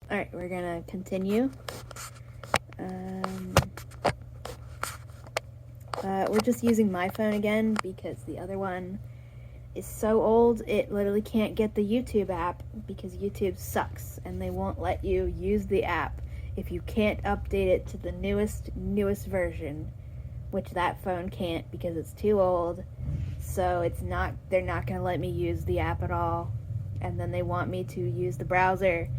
Alright, we're gonna continue. We're just using my phone again because the other one is so old it literally can't get the YouTube app because YouTube sucks and they won't let you use the app if you can't update it to the newest version, which that phone can't because it's too old. So they're not going to let me use the app at all, and then they want me to use the browser,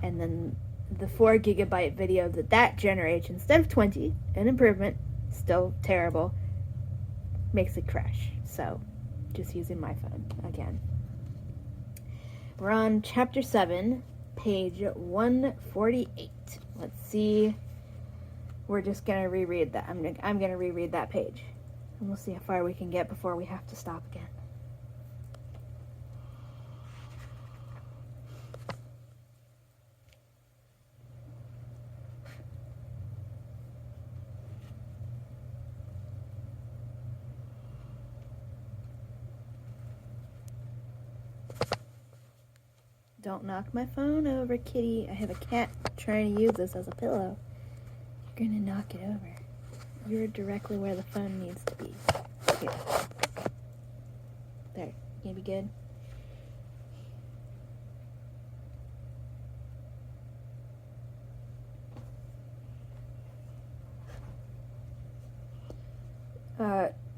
and then the 4 gigabyte video that generates instead of 20, an improvement, still terrible, makes it crash. So just using my phone again. We're on chapter 7, page 148. Let's see. We're just going to reread that. I'm going to reread that page. And we'll see how far we can get before we have to stop again. Don't knock my phone over, kitty. I have a cat trying to use this as a pillow. You're gonna knock it over. You're directly where the phone needs to be. Here. There. Gonna be good?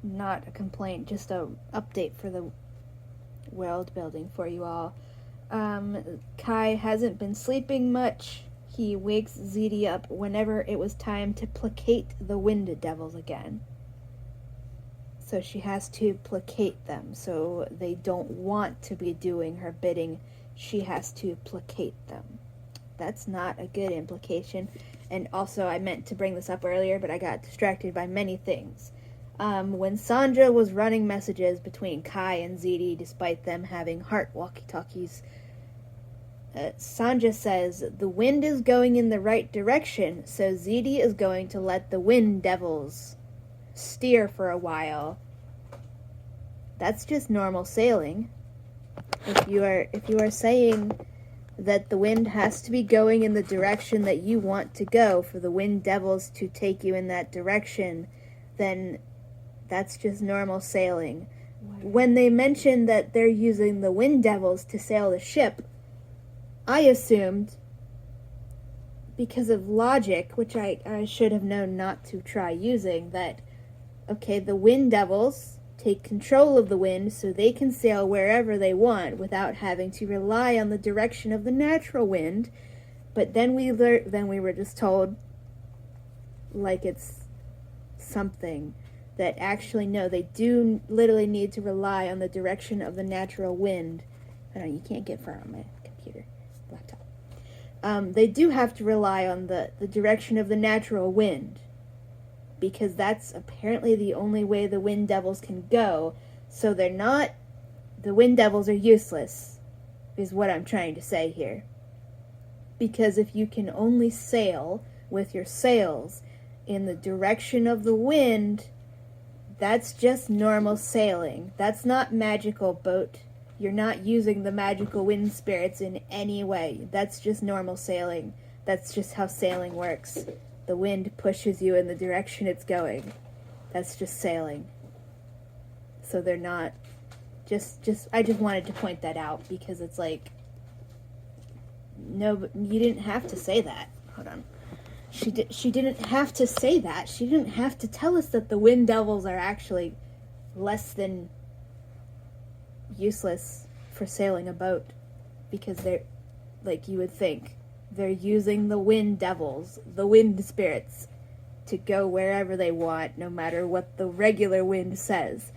Not a complaint, just a update for the world building for you all. Kai hasn't been sleeping much. He wakes Ziti up whenever it was time to placate the wind devils again. So she has to placate them. So they don't want to be doing her bidding. She has to placate them. That's not a good implication. And also, I meant to bring this up earlier, but I got distracted by many things. When Sandra was running messages between Kai and Ziti, despite them having heart walkie-talkies, Sandra says, the wind is going in the right direction, so Ziti is going to let the wind devils steer for a while. That's just normal sailing. If you are saying that the wind has to be going in the direction that you want to go for the wind devils to take you in that direction, then that's just normal sailing. When they mentioned that they're using the wind devils to sail the ship, I assumed, because of logic, which I should have known not to try using, that, okay, the wind devils take control of the wind so they can sail wherever they want without having to rely on the direction of the natural wind. But then we were just told, like it's something, that actually, no, they do literally need to rely on the direction of the natural wind. I don't know, you can't get far on my computer, laptop. They do have to rely on the direction of the natural wind, because that's apparently the only way the wind devils can go. So the wind devils are useless, is what I'm trying to say here. Because if you can only sail with your sails in the direction of the wind, that's just normal sailing. That's not magical boat. You're not using the magical wind spirits in any way. That's just normal sailing. That's just how sailing works. The wind pushes you in the direction it's going. That's just sailing. So they're not... I just wanted to point that out because it's like... No, but you didn't have to say that. Hold on. She didn't have to say that. She didn't have to tell us that the wind devils are actually less than useless for sailing a boat, because they're, like you would think, they're using the wind devils, the wind spirits, to go wherever they want, no matter what the regular wind says.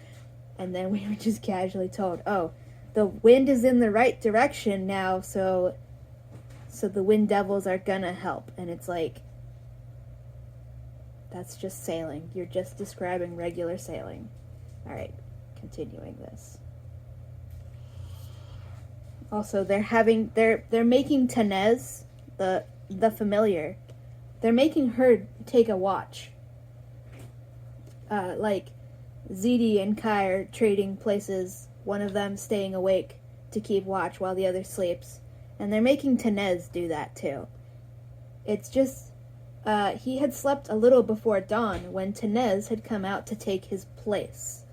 And then we were just casually told, oh, the wind is in the right direction now, so the wind devils are gonna help. And it's like, that's just sailing. You're just describing regular sailing. Alright, continuing this. Also, they're making Tanez, the familiar, they're making her take a watch. Like, Ziti and Kai are trading places, one of them staying awake to keep watch while the other sleeps. And they're making Tenez do that too. It's just, he had slept a little before dawn when Tenez had come out to take his place.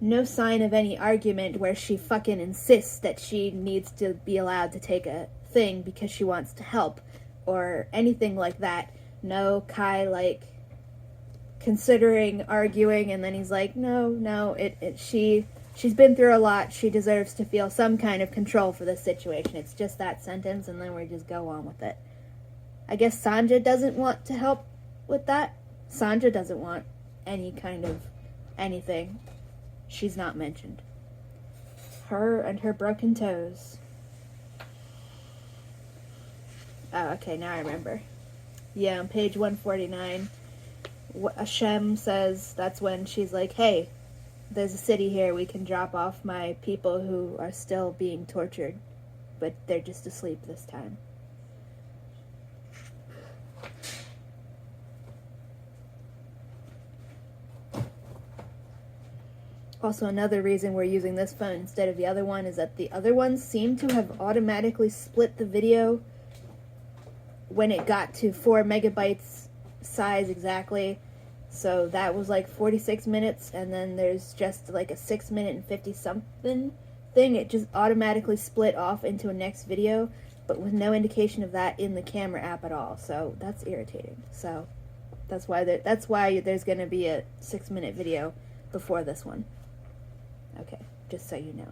No sign of any argument where she fucking insists that she needs to be allowed to take a thing because she wants to help, or anything like that. No, Kai, like, considering arguing, and then he's like, no, she's been through a lot, she deserves to feel some kind of control for this situation. It's just that sentence, and then we just go on with it. I guess Sanja doesn't want to help with that. Sanja doesn't want any kind of anything. She's not mentioned. Her and her broken toes. Oh, okay, now I remember. Yeah, on page 149, Hashem says, that's when she's like, hey, there's a city here, we can drop off my people who are still being tortured, but they're just asleep this time. Also, another reason we're using this phone instead of the other one is that the other ones seem to have automatically split the video when it got to 4 megabytes size exactly. So that was like 46 minutes, and then there's just like a 6 minute and 50 something thing. It just automatically split off into a next video, but with no indication of that in the camera app at all. So that's irritating. So that's why there's going to be a 6 minute video before this one. Okay, just so you know.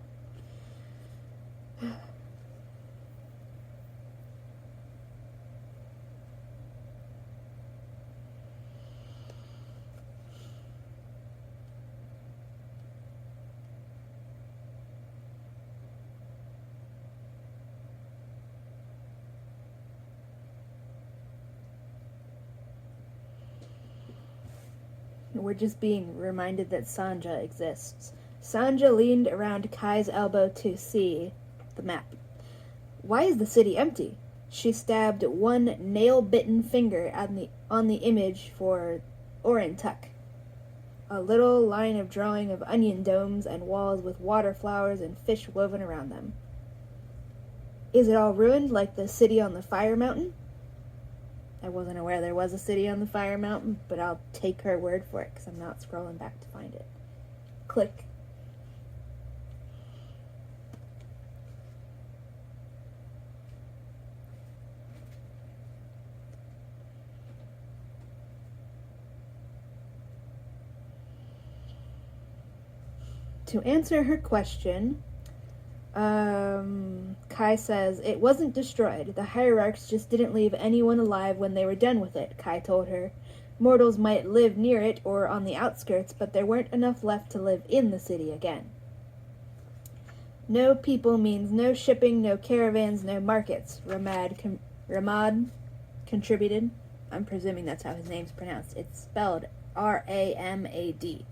We're just being reminded that Sanja exists. Sanja leaned around Kai's elbow to see the map. Why is the city empty? She stabbed one nail-bitten finger on the image for Orintuck. A little line of drawing of onion domes and walls with water flowers and fish woven around them. Is it all ruined like the city on the Fire Mountain? I wasn't aware there was a city on the Fire Mountain, but I'll take her word for it because I'm not scrolling back to find it. Click. To answer her question, Kai says, it wasn't destroyed. The hierarchs just didn't leave anyone alive when they were done with it, Kai told her. Mortals might live near it or on the outskirts, but there weren't enough left to live in the city again. No people means no shipping, no caravans, no markets, Ramad contributed. I'm presuming that's how his name's pronounced. It's spelled R-A-M-A-D.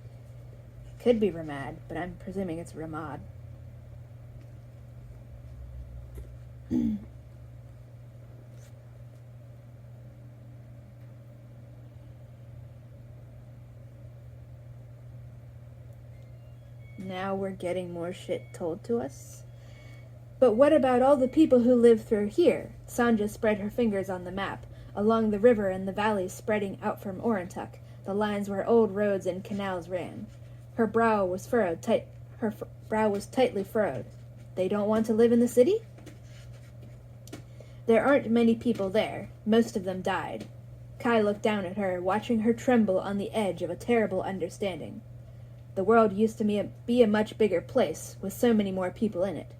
Could be Ramad, but I'm presuming it's Ramad. Now we're getting more shit told to us. But what about all the people who live through here? Sanja spread her fingers on the map, along the river and the valleys spreading out from Orintuck, the lines where old roads and canals ran. Her brow was tightly furrowed. They don't want to live in the city? There aren't many people there. Most of them died. Kai looked down at her, watching her tremble on the edge of a terrible understanding. The world used to be a much bigger place, with so many more people in it.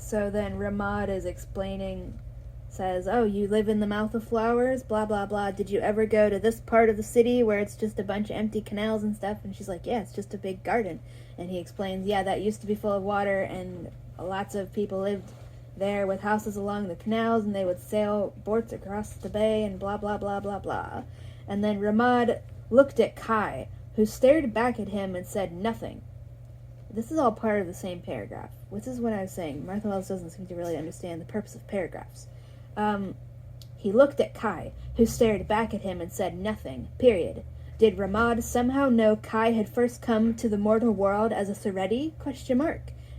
So then Ramad is explaining, says, oh, you live in the mouth of flowers, blah, blah, blah. Did you ever go to this part of the city where it's just a bunch of empty canals and stuff? And she's like, yeah, it's just a big garden. And he explains, yeah, that used to be full of water, and lots of people lived there with houses along the canals, and they would sail boats across the bay, and blah, blah, blah, blah, blah. And then Ramad looked at Kai, who stared back at him and said nothing. This is all part of the same paragraph. This is what I was saying. Martha Wells doesn't seem to really understand the purpose of paragraphs. He looked at Kai, who stared back at him and said nothing, period. Did Ramad somehow know Kai had first come to the mortal world as a Sereti? ?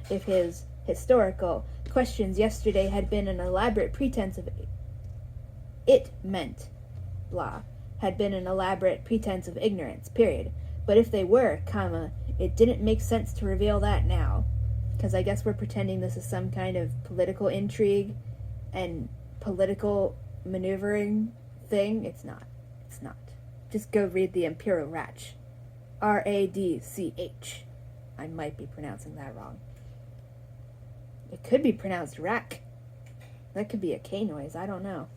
If his historical questions yesterday had been an elaborate pretense of ignorance, period. But if they were, it didn't make sense to reveal that now. Because I guess we're pretending this is some kind of political intrigue and political maneuvering thing. It's not. It's not. Just go read the Imperial Ratch. Radch. I might be pronouncing that wrong. It could be pronounced rack. That could be a K noise. I don't know.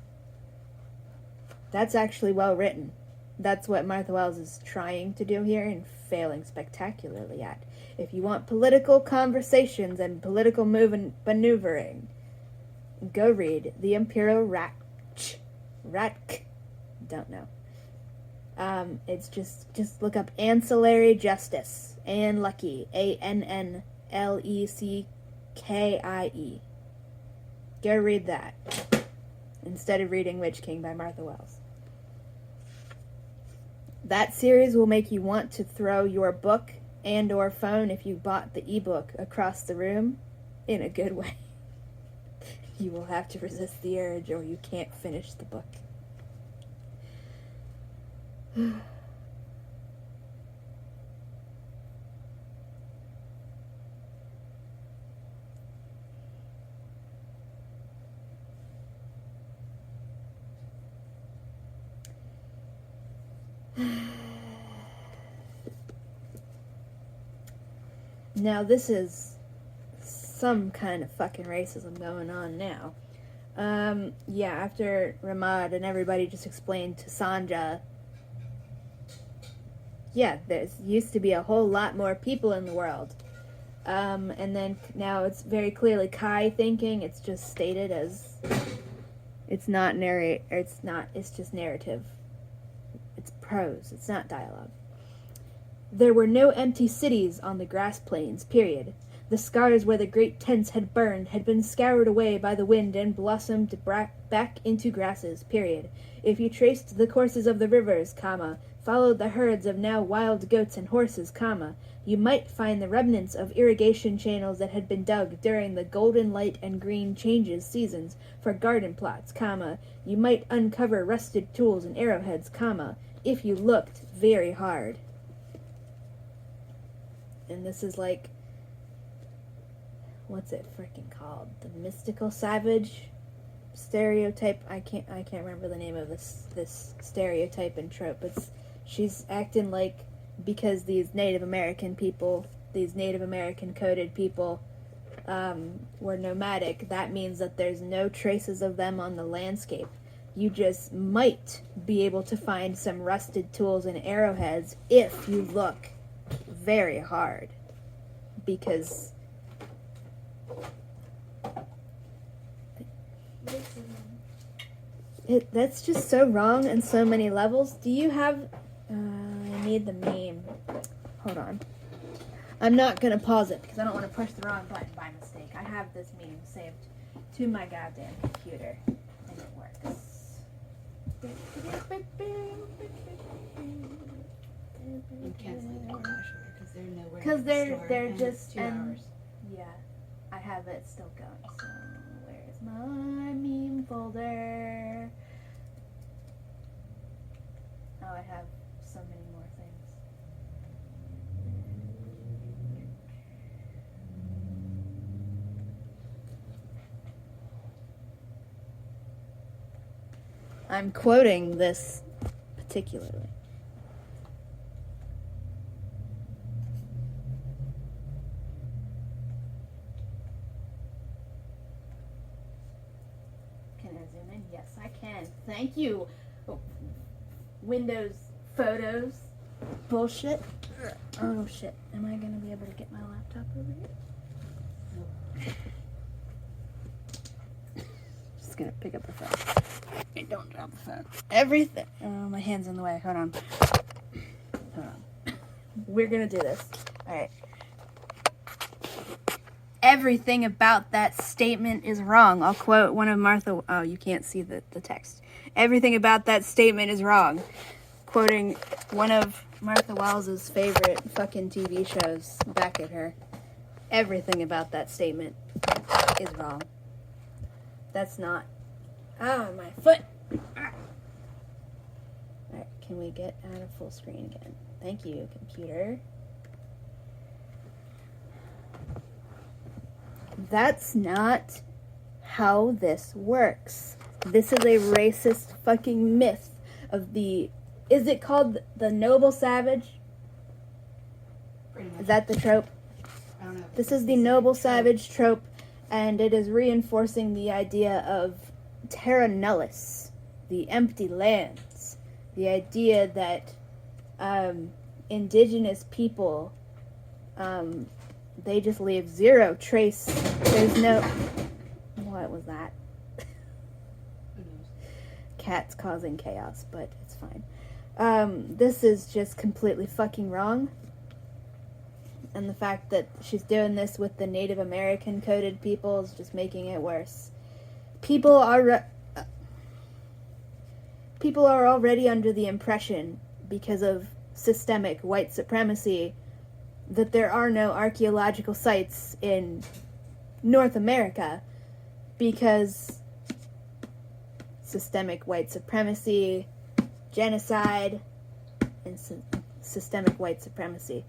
That's actually well written. That's what Martha Wells is trying to do here and failing spectacularly at. If you want political conversations and political maneuvering, go read the Imperial Ratch. Don't know. It's just look up Ancillary Justice. Ann Leckie. ANNLECKIE. Go read that instead of reading Witch King by Martha Wells. That series will make you want to throw your book and or phone, if you bought the ebook, across the room in a good way. You will have to resist the urge or you can't finish the book. Now this is some kind of fucking racism going on now. After Ramad and everybody just explained to Sanja, there's used to be a whole lot more people in the world. And then now it's very clearly Kai thinking. It's just stated as, it's just narrative. It's prose, it's not dialogue. There were no empty cities on the grass plains, period. The scars where the great tents had burned had been scoured away by the wind and blossomed back into grasses, period. If you traced the courses of the rivers, followed the herds of now wild goats and horses, you might find the remnants of irrigation channels that had been dug during the golden light and green changes seasons for garden plots, you might uncover rusted tools and arrowheads, if you looked very hard. And this is like, what's it freaking called? The mystical savage stereotype. I can't remember the name of this stereotype and trope. She's acting like, because these Native American people, these Native American coded people, were nomadic, that means that there's no traces of them on the landscape. You just might be able to find some rusted tools and arrowheads if you look very hard, because that's just so wrong on so many levels. Do you have I need the meme. Hold on. I'm not gonna pause it because I don't want to push the wrong button by mistake. I have this meme saved to my goddamn computer and it works. I'm canceling that commercial because they're nowhere. Because they're just 2 hours. Yeah, I have it still going. So where's my meme folder? Oh, I have so many more things. I'm quoting this particularly. zoom in? Yes, I can. Thank you. Windows Photos. Bullshit. Oh shit. Am I gonna be able to get my laptop over here? Just gonna pick up the phone. Hey, don't drop the phone. Everything. Oh, my hand's in the way. Hold on. Hold on. We're gonna do this. Alright. Everything about that statement is wrong. I'll quote one of Martha... Oh, you can't see the text. Everything about that statement is wrong. Quoting one of Martha Wells's favorite fucking TV shows back at her. Everything about that statement is wrong. That's not... Ah, my foot! Ah. Alright, can we get out of full screen again? Thank you, computer. That's not how this works. This is a racist fucking myth of the... Is it called the noble savage? Pretty much. Is that the trope? I don't know. This is the noble savage trope, and it is reinforcing the idea of terra nullius, the empty lands. The idea that indigenous people, they just leave zero trace. There's no... What was that? Who knows? Cat's causing chaos, but it's fine. This is just completely fucking wrong. And the fact that she's doing this with the Native American coded people is just making it worse. People are already under the impression, because of systemic white supremacy, that there are no archaeological sites in North America, because systemic white supremacy, genocide, and systemic white supremacy.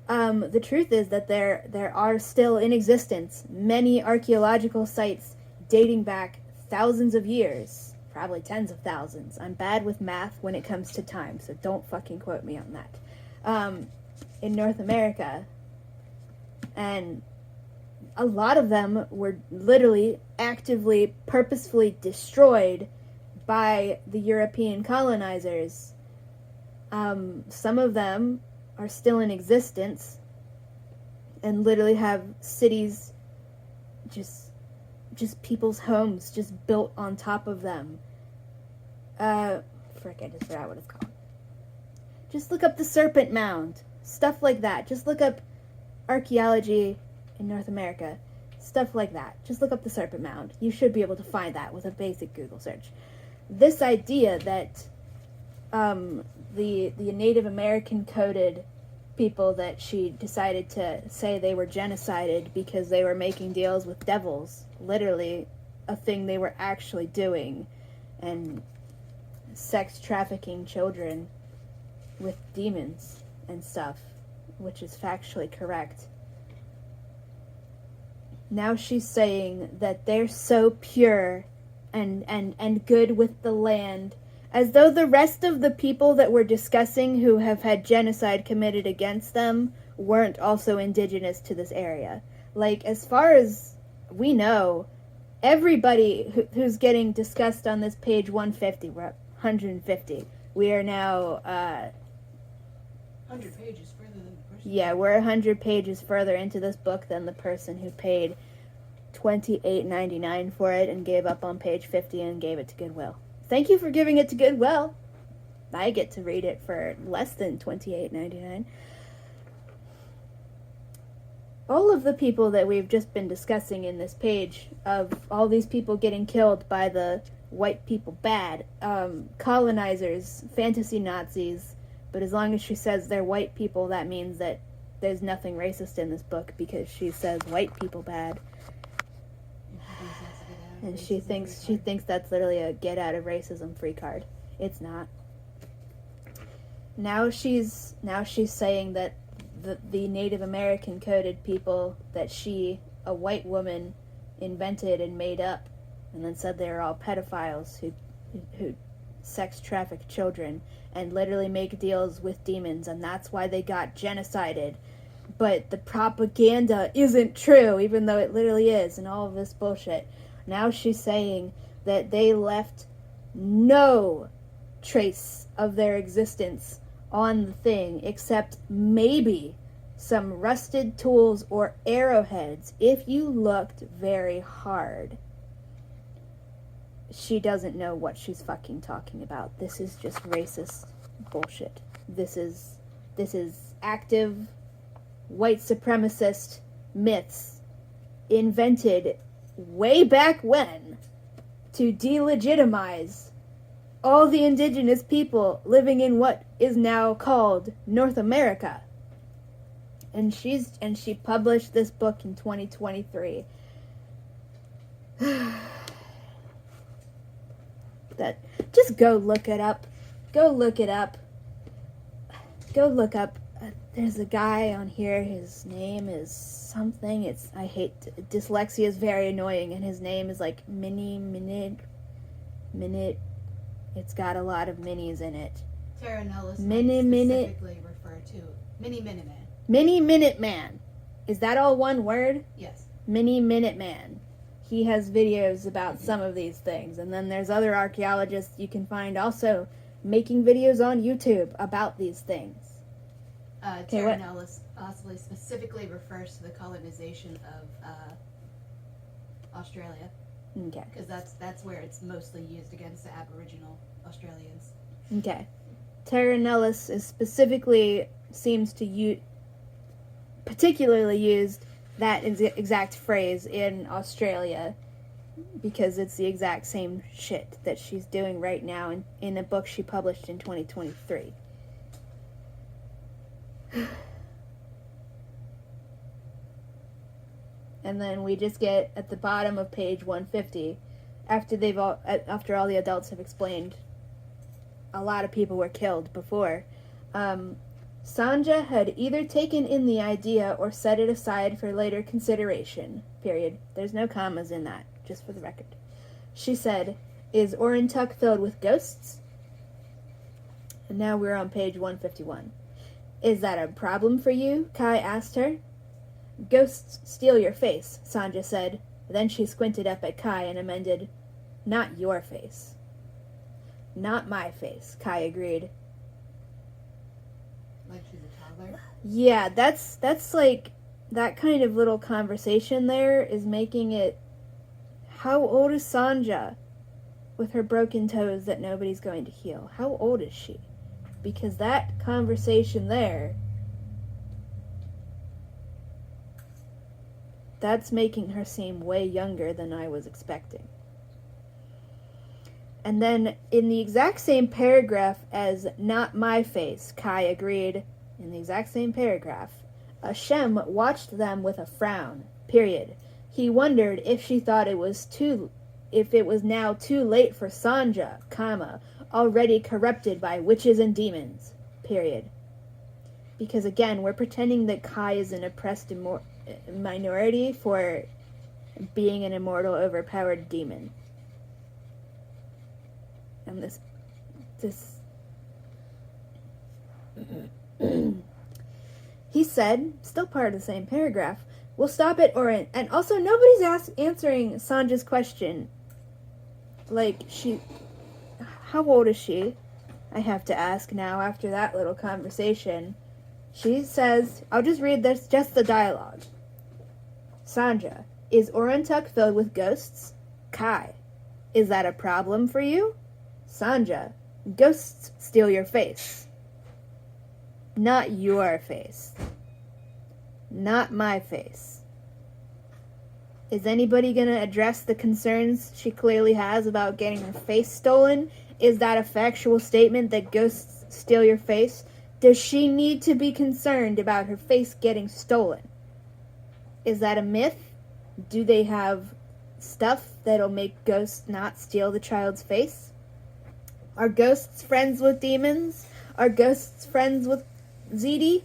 The truth is that there are still in existence many archaeological sites dating back thousands of years, probably tens of thousands. I'm bad with math when it comes to time, so don't fucking quote me on that. In North America, and a lot of them were literally, actively, purposefully destroyed by the European colonizers. Some of them are still in existence and literally have cities, just people's homes just built on top of them. Frick, I just forgot what it's called. Just look up the Serpent Mound. Stuff like that. Just look up archaeology in North America. Stuff like that. Just look up the Serpent Mound. You should be able to find that with a basic Google search. This idea that the Native American coded people that she decided to say they were genocided because they were making deals with devils, literally a thing they were actually doing, and sex trafficking children with demons and stuff, which is factually correct. Now she's saying that they're so pure and good with the land, as though the rest of the people that we're discussing who have had genocide committed against them weren't also indigenous to this area. Like, as far as we know, everybody who's getting discussed on this page 150, we're at 150. We are now 100 pages further than the person. yeah, we're 100 pages further into this book than the person who paid $28.99 for it and gave up on page 50 and gave it to Goodwill. Thank you for giving it to Goodwill. I get to read it for less than $28.99. All of the people that we've just been discussing in this page, of all these people getting killed by the white people bad, colonizers, fantasy Nazis, but as long as she says they're white people, that means that there's nothing racist in this book, because she says white people bad. And she thinks that's literally a get out of racism free card. It's not. Now she's saying that the Native American coded people that she, a white woman, invented and made up, and then said they were all pedophiles who sex traffic children and literally make deals with demons, and that's why they got genocided. But the propaganda isn't true, even though it literally is, and all of this bullshit. Now she's saying that they left no trace of their existence on the thing except maybe some rusted tools or arrowheads if you looked very hard. She doesn't know what she's fucking talking about. This is just racist bullshit. This is active white supremacist myths invented way back when to delegitimize all the indigenous people living in what is now called North America. And she published this book in 2023. That just go look it up. Go look it up. Go look up. There's a guy on here. His name is something. Dyslexia is very annoying, and his name is like Minute. It's got a lot of minis in it. Terra Nullis Minute. specifically refer to Minuteman. Mini Minute Man. Is that all one word? Yes. Mini Minute Man. He has videos about some of these things, and then there's other archaeologists you can find also making videos on YouTube about these things. Terra Nullis possibly specifically refers to the colonization of Australia. Okay. Because that's where it's mostly used against the Aboriginal Australians. Okay. Terra Nullis is seems to particularly used that exact phrase in Australia because it's the exact same shit that she's doing right now in a book she published in 2023. And then we just get at the bottom of page 150, after all the adults have explained a lot of people were killed before, Sanja had either taken in the idea or set it aside for later consideration. Period. There's no commas in that, just for the record. She said, "Is Orantuck filled with ghosts?" And now we're on page 151. "Is that a problem for you?" Kai asked her. "Ghosts steal your face," Sanja said. Then she squinted up at Kai and amended, "Not your face." "Not my face," Kai agreed. Like she's a toddler? Yeah, that's like, that kind of little conversation there is making it, how old is Sanja with her broken toes that nobody's going to heal? How old is she? Because that conversation there, that's making her seem way younger than I was expecting. And then, in the exact same paragraph as "not my face," Kai agreed, in the exact same paragraph, Shem watched them with a frown. Period. He wondered if she thought it was now too late for Sanja, comma, already corrupted by witches and demons. Period. Because again, we're pretending that Kai is an oppressed minority for being an immortal, overpowered demon. And this he said, still part of the same paragraph, "We'll stop at Orin." And also, nobody's answering Sanja's question. Like, how old is she? I have to ask now after that little conversation. She says, I'll just read this, just the dialogue. Sanja, "Is Orantuck filled with ghosts?" Kai, "Is that a problem for you?" Sanja, "Ghosts steal your face." "Not your face." "Not my face." Is anybody going to address the concerns she clearly has about getting her face stolen? Is that a factual statement that ghosts steal your face? Does she need to be concerned about her face getting stolen? Is that a myth? Do they have stuff that'll make ghosts not steal the child's face? Are ghosts friends with demons? Are ghosts friends with ZD?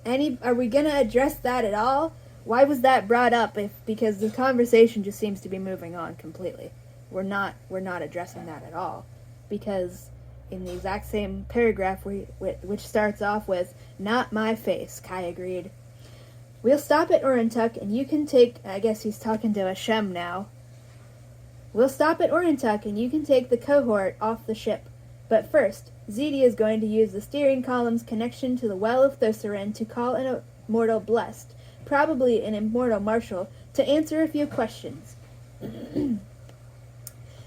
Are we gonna address that at all? Why was that brought up? Because the conversation just seems to be moving on completely. We're not addressing that at all. Because in the exact same paragraph which starts off with, "Not my face," Kai agreed. "We'll stop at Orantuck and you can take," I guess he's talking to Hashem now. We'll stop at Orientuck and you can take the cohort off the ship. But first, Zedi is going to use the steering column's connection to the Well of Thosarin to call an immortal blessed, probably an immortal marshal, to answer a few questions.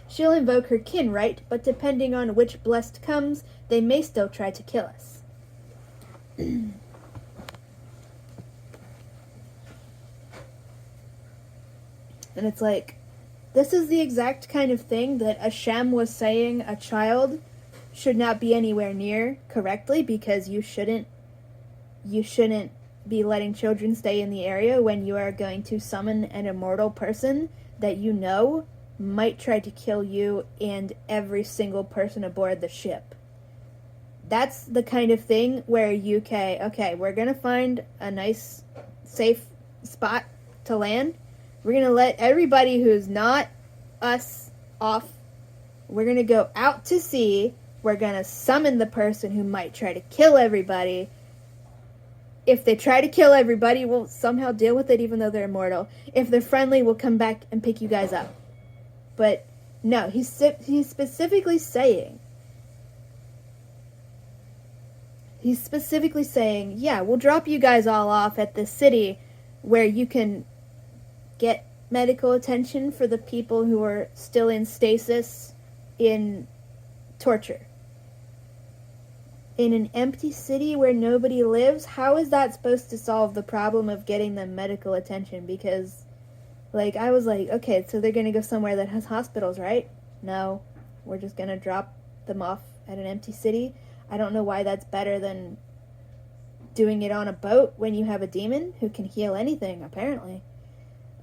She'll invoke her kin, right? But depending on which blessed comes, they may still try to kill us. And it's like, this is the exact kind of thing that Ashem was saying a child should not be anywhere near correctly, because you shouldn't be letting children stay in the area when you are going to summon an immortal person that you know might try to kill you and every single person aboard the ship. That's the kind of thing where okay, we're going to find a nice, safe spot to land. We're going to let everybody who's not us off. We're going to go out to sea. We're going to summon the person who might try to kill everybody. If they try to kill everybody, we'll somehow deal with it even though they're immortal. If they're friendly, we'll come back and pick you guys up. But no, he's specifically saying, yeah, we'll drop you guys all off at the city where you can get medical attention for the people who are still in stasis in torture. In an empty city where nobody lives, how is that supposed to solve the problem of getting them medical attention? Because, I was like, okay, so they're going to go somewhere that has hospitals, right? No, we're just going to drop them off at an empty city. I don't know why that's better than doing it on a boat when you have a demon who can heal anything, apparently.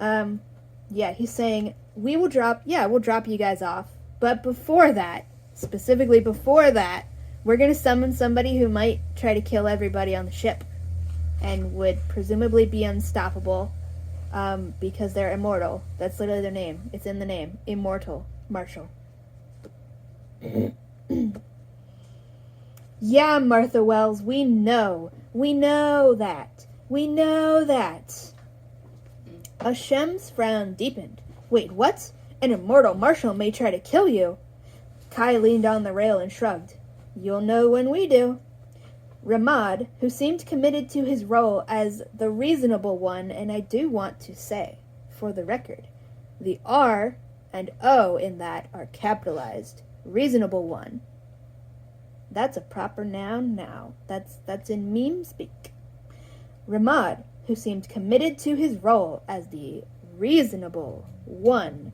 Yeah, he's saying, we'll drop you guys off. But before that, specifically before that, we're going to summon somebody who might try to kill everybody on the ship and would presumably be unstoppable because they're immortal. That's literally their name. It's in the name. Immortal Marshal. Yeah, Martha Wells, we know. We know that. Hashem's frown deepened. Wait, what? An immortal marshal may try to kill you. Kai leaned on the rail and shrugged. You'll know when we do. Ramad, who seemed committed to his role as the reasonable one, and I do want to say, for the record, the R and O in that are capitalized. Reasonable one. That's a proper noun now. That's in meme speak. Ramad, who seemed committed to his role as the reasonable one,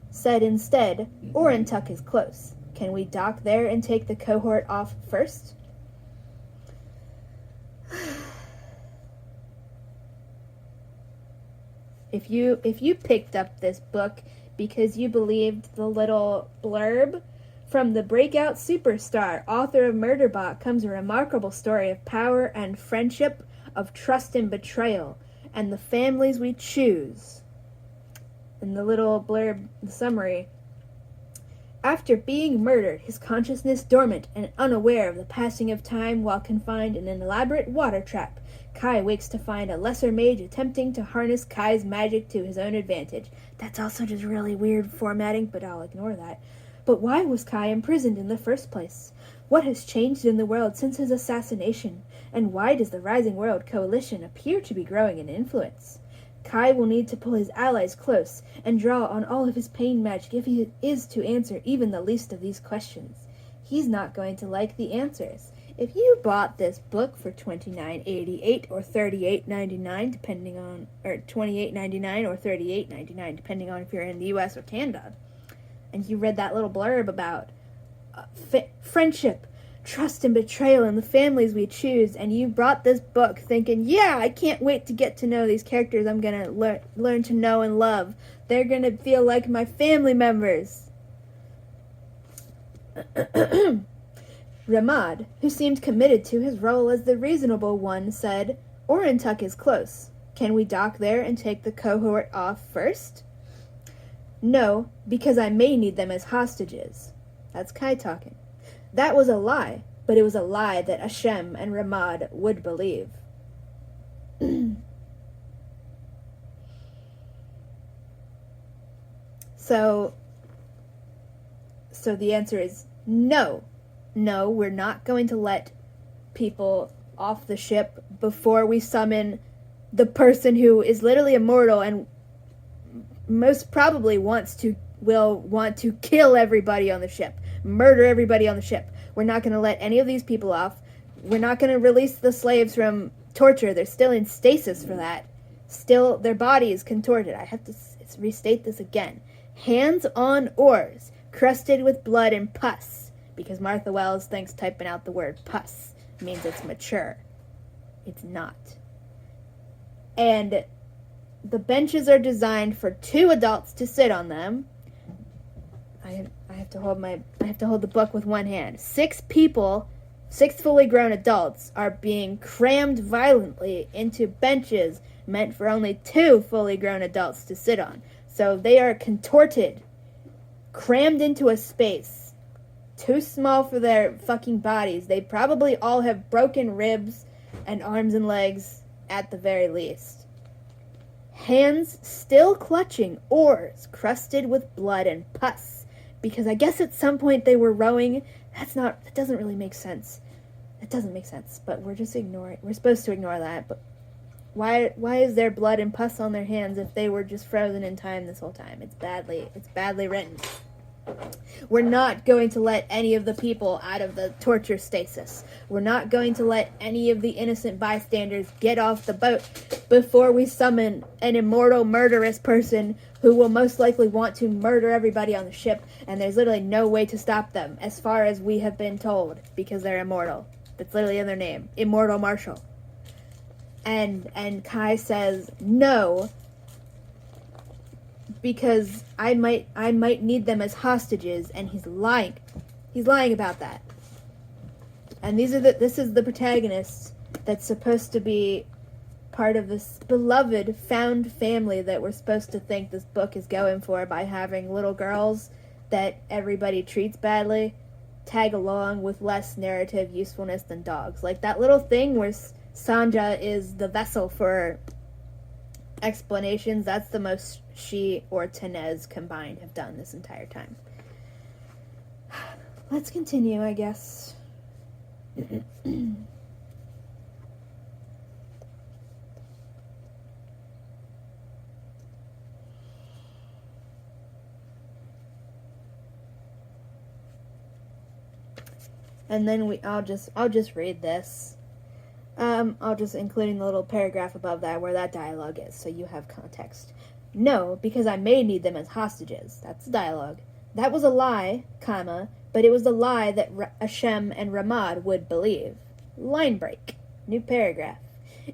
said instead, Orientuck is close. Can we dock there and take the cohort off first? If you picked up this book because you believed the little blurb, from the breakout superstar, author of Murderbot, comes a remarkable story of power and friendship, of trust and betrayal, and the families we choose. In the little blurb, the summary, after being murdered, his consciousness dormant and unaware of the passing of time while confined in an elaborate water trap, Kai wakes to find a lesser mage attempting to harness Kai's magic to his own advantage. That's also just really weird formatting, but I'll ignore that. But why was Kai imprisoned in the first place? What has changed in the world since his assassination? And why does the Rising World Coalition appear to be growing in influence? Kai will need to pull his allies close and draw on all of his pain magic if he is to answer even the least of these questions. He's not going to like the answers. If you bought this book for $29.88 or $38.99, depending on, or $28.99 or $38.99, depending on if you're in the U.S. or Canada, and you read that little blurb about friendship, trust and betrayal in the families we choose, and you brought this book thinking, yeah, I can't wait to get to know these characters I'm going to learn to know and love. They're going to feel like my family members. Ramad, who seemed committed to his role as the reasonable one, said, Orientuck is close. Can we dock there and take the cohort off first? No, because I may need them as hostages. That's Kai talking. That was a lie, but it was a lie that Ashem and Ramad would believe. So, So the answer is no. No, we're not going to let people off the ship before we summon the person who is literally immortal and most probably will want to kill everybody on the ship, murder everybody on the ship. We're not going to let any of these people off. We're not going to release the slaves from torture. They're still in stasis for that. Still, their body is contorted. I have to restate this again. Hands on oars, crusted with blood and pus, because Martha Wells thinks typing out the word pus means it's mature. It's not. And the benches are designed for 2 adults to sit on them. I have to hold the book with one hand. 6 people, 6 fully grown adults, are being crammed violently into benches meant for only 2 fully grown adults to sit on. So they are contorted, crammed into a space too small for their fucking bodies. They probably all have broken ribs and arms and legs at the very least. Hands still clutching oars crusted with blood and pus. Because I guess at some point they were rowing. That doesn't really make sense. It doesn't make sense, but we're supposed to ignore that. But why is there blood and pus on their hands if they were just frozen in time this whole time? It's badly written. We're not going to let any of the people out of the torture stasis. We're not going to let any of the innocent bystanders get off the boat before we summon an immortal murderous person who will most likely want to murder everybody on the ship, and there's literally no way to stop them, as far as we have been told, because they're immortal. That's literally in their name. Immortal Marshal. And Kai says, no, because I might need them as hostages, and he's lying. He's lying about that. And this is the protagonist that's supposed to be part of this beloved found family that we're supposed to think this book is going for by having little girls that everybody treats badly tag along with less narrative usefulness than dogs. Like that little thing where Sanja is the vessel for explanations. That's the most she or Tenez combined have done this entire time. Let's continue, I guess. And then I'll just read this. I'll just including the little paragraph above that where that dialogue is, so you have context. No, because I may need them as hostages. That's the dialogue. That was a lie, comma, but it was the lie that Hashem and Ramad would believe. Line break. New paragraph.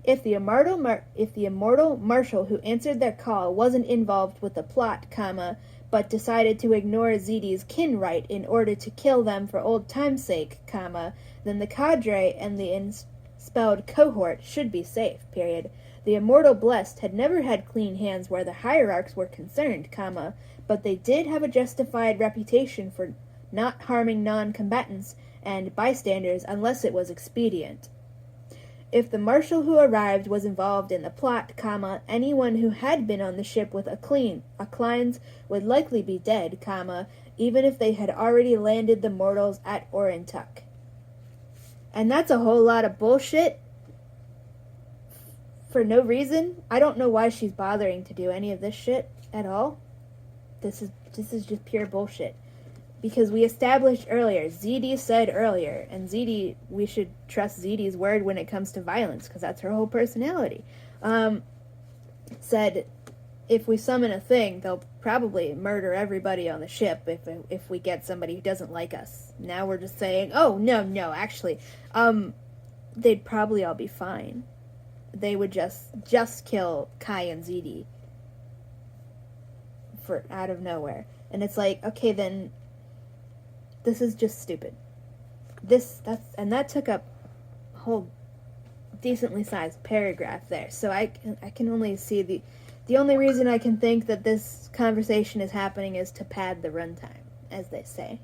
If the immortal marshal who answered their call wasn't involved with the plot, comma, but decided to ignore Zidi's kin right in order to kill them for old time's sake, comma, then the cadre and the expelled cohort should be safe, period. The immortal blessed had never had clean hands where the hierarchs were concerned, comma, but they did have a justified reputation for not harming non-combatants and bystanders unless it was expedient. If the marshal who arrived was involved in the plot, comma, anyone who had been on the ship with Aklians would likely be dead, comma, even if they had already landed the mortals at Orintuk. And that's a whole lot of bullshit for no reason. I don't know why she's bothering to do any of this shit at all. This is just pure bullshit. Because we established earlier, Zidi said earlier, and Zidi, we should trust Zidi's word when it comes to violence, because that's her whole personality, said, if we summon a thing, they'll probably murder everybody on the ship if we get somebody who doesn't like us. Now we're just saying, oh, no, actually, they'd probably all be fine. They would just kill Kai and Zidi for out of nowhere. And it's like, okay, then this is just stupid. That took up a whole decently sized paragraph there. So I can only see the only reason I can think that this conversation is happening is to pad the runtime, as they say.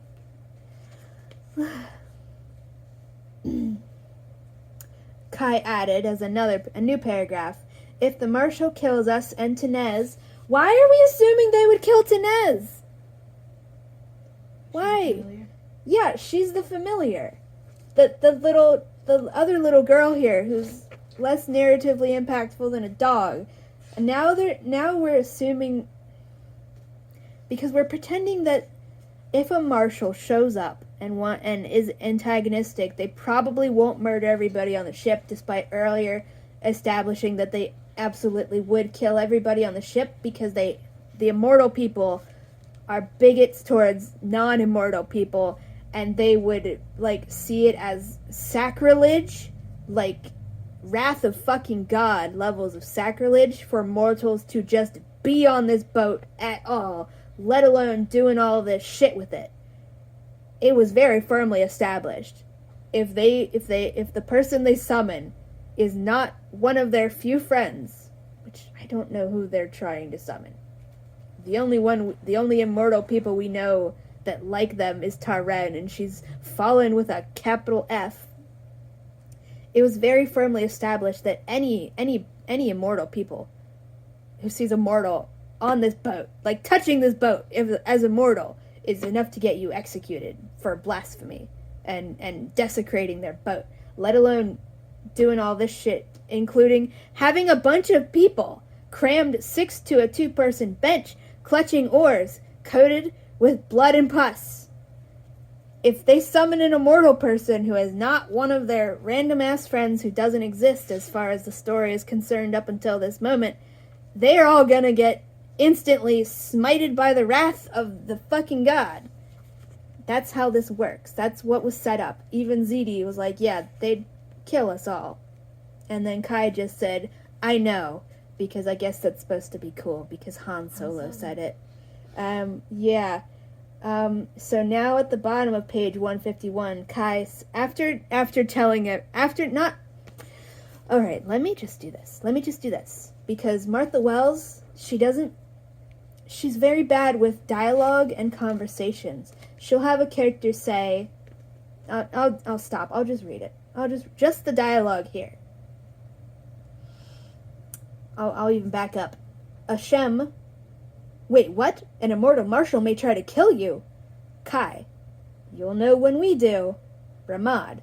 Kai added as a new paragraph, if the marshal kills us and Tenez, why are we assuming they would kill Tenez? Why? Familiar. Yeah, she's the familiar. The other little girl here who's less narratively impactful than a dog. And now we're assuming, because we're pretending that if a marshal shows up and is antagonistic, they probably won't murder everybody on the ship, despite earlier establishing that they absolutely would kill everybody on the ship, because the immortal people are bigots towards non-immortal people, and they would see it as sacrilege, wrath of fucking God levels of sacrilege for mortals to just be on this boat at all, let alone doing all this shit with it. It was very firmly established. If the person they summon is not one of their few friends, which I don't know who they're trying to summon. The only immortal people we know that like them is Taren, and she's fallen with a capital F. It was very firmly established that any immortal people who sees a mortal on this boat, touching this boat as a mortal, is enough to get you executed for blasphemy and desecrating their boat, let alone doing all this shit, including having a bunch of people crammed 6 to a 2-person bench, clutching oars, coated with blood and pus. If they summon an immortal person who is not one of their random-ass friends who doesn't exist as far as the story is concerned up until this moment, they are all gonna get instantly smited by the wrath of the fucking god. That's how this works. That's what was set up. Even ZD was like, yeah, they'd kill us all. And then Kai just said, I know, because I guess that's supposed to be cool, because Han Solo said it. Yeah. So now at the bottom of page 151, Kai, after telling it, alright, let me just do this. Because Martha Wells, she's very bad with dialogue and conversations. She'll have a character say, I'll stop, I'll just read it. Just the dialogue here. I'll even back up. Ashem, wait, what? An immortal marshal may try to kill you. Kai, you'll know when we do. Ramad,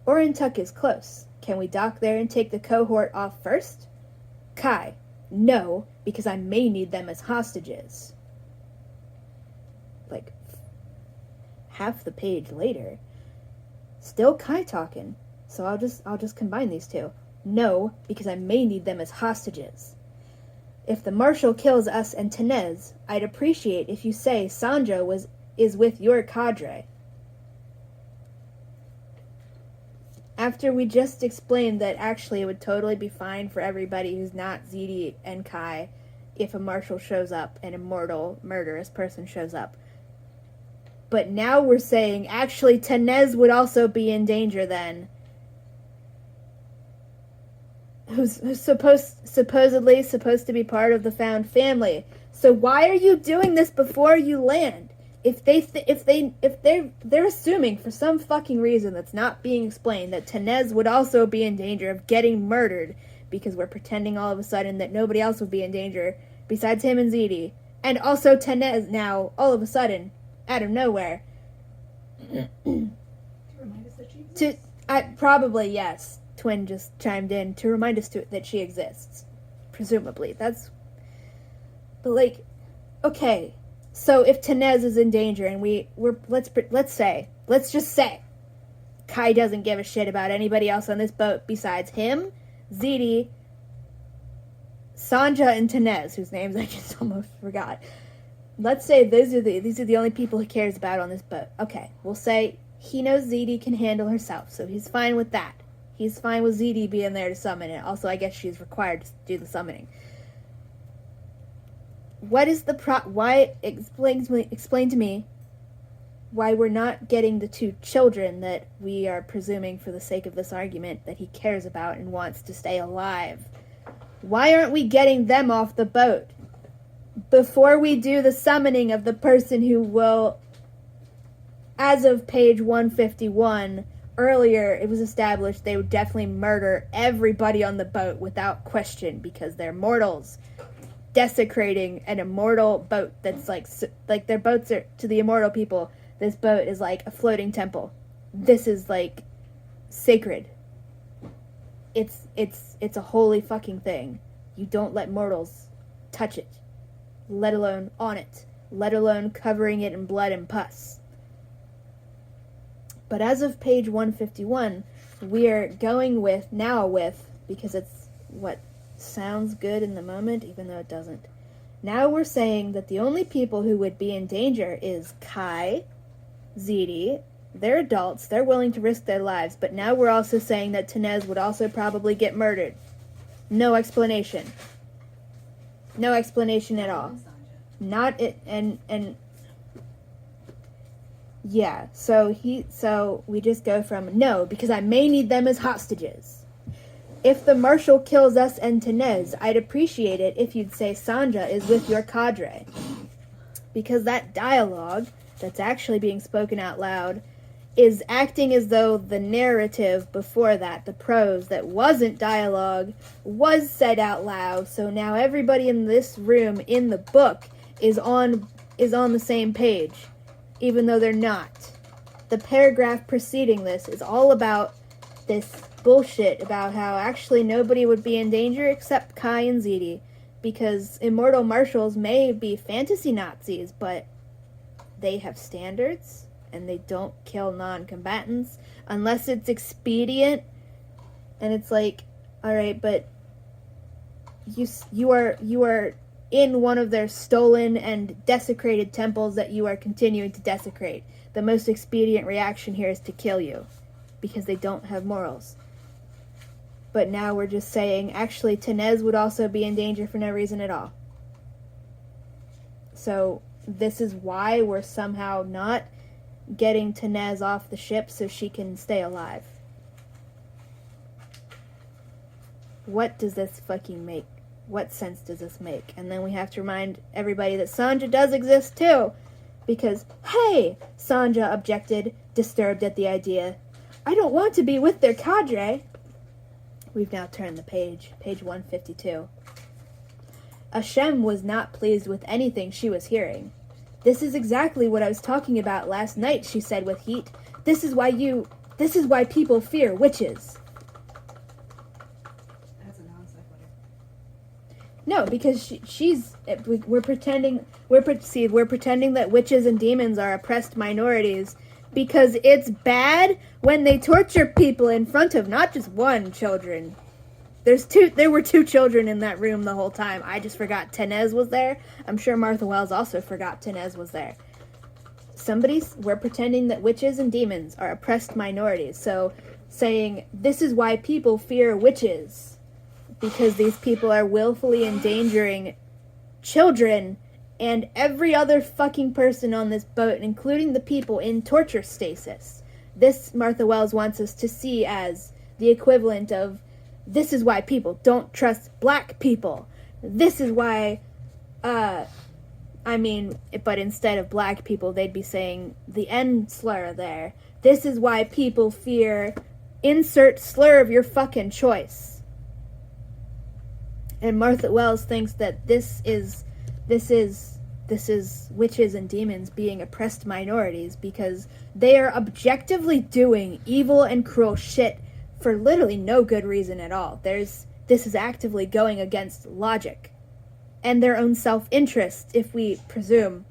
Orintuk is close. Can we dock there and take the cohort off first? Kai, no, because I may need them as hostages. Half the page later. Still Kai talking, so I'll just combine these two. No, because I may need them as hostages. If the marshal kills us and Tenez, I'd appreciate if you say Sanjo is with your cadre. After we just explained that actually it would totally be fine for everybody who's not ZD and Kai if a marshal shows up, an immortal, murderous person shows up. But now we're saying actually Tenez would also be in danger then. Who's supposedly supposed to be part of the found family. So why are you doing this before you land? If they're assuming for some fucking reason that's not being explained that Tenez would also be in danger of getting murdered, because we're pretending all of a sudden that nobody else would be in danger besides him and ZD, and also Tenez now all of a sudden out of nowhere. To remind us that she exists? Probably yes. Twin just chimed in to remind us that she exists. Presumably. But okay. So if Tenez is in danger and let's just say Kai doesn't give a shit about anybody else on this boat besides him, ZD, Sanja, and Tenez, whose names I just almost forgot. Let's say these are the only people he cares about on this boat. Okay, we'll say he knows ZD can handle herself, so he's fine with that. He's fine with ZD being there to summon it. Also, I guess she's required to do the summoning. What is the explain to me why we're not getting the 2 children that we are presuming for the sake of this argument that he cares about and wants to stay alive. Why aren't we getting them off the boat before we do the summoning of the person who will, as of page 151, earlier it was established they would definitely murder everybody on the boat without question because they're mortals. Desecrating an immortal boat that's like their boats are to the immortal people This boat is like a floating temple. This is like sacred. It's a holy fucking thing. You don't let mortals touch it, let alone on it, let alone covering it in blood and pus. But as of page 151, we're going with, because it's what sounds good in the moment, even though it doesn't. Now we're saying that the only people who would be in danger is Kai, Ziti. They're adults, they're willing to risk their lives, but now we're also saying that Tenez would also probably get murdered. No explanation. No explanation at all. Not it, and yeah, so we just go from no, because I may need them as hostages. If the marshal kills us and Tenez, I'd appreciate it if you'd say Sanja is with your cadre. Because that dialogue that's actually being spoken out loud is acting as though the narrative before that, the prose that wasn't dialogue, was said out loud. So now everybody in this room in the book is on the same page, even though they're not. The paragraph preceding this is all about this bullshit about how actually nobody would be in danger except Kai and Ziti, because immortal marshals may be fantasy Nazis, but they have standards, and they don't kill non-combatants unless it's expedient. And it's like, all right, but you are in one of their stolen and desecrated temples that you are continuing to desecrate. The most expedient reaction here is to kill you, because they don't have morals. But now we're just saying, actually, Tenez would also be in danger for no reason at all. So this is why we're somehow not getting Tenez off the ship so she can stay alive. What does this fucking make? What sense does this make? And then we have to remind everybody that Sanja does exist too. Because, hey, Sanja objected, disturbed at the idea. I don't want to be with their cadre. We've now turned the page, page 152. Ashem was not pleased with anything she was hearing. This is exactly what I was talking about last night, she said with heat. This is why people fear witches. That's a non sequitur. No, because we're pretending that witches and demons are oppressed minorities because it's bad when they torture people in front of not just one children. There were two children in that room the whole time. I just forgot Tenez was there. I'm sure Martha Wells also forgot Tenez was there. We're pretending that witches and demons are oppressed minorities. So saying, this is why people fear witches. Because these people are willfully endangering children and every other fucking person on this boat, including the people in torture stasis. This, Martha Wells wants us to see as the equivalent of, this is why people don't trust black people. This is why, but instead of black people, they'd be saying the N slur there. This is why people fear, insert slur of your fucking choice. And Martha Wells thinks that this is witches and demons being oppressed minorities because they are objectively doing evil and cruel shit for literally no good reason at all. This is actively going against logic and their own self-interest, if we presume.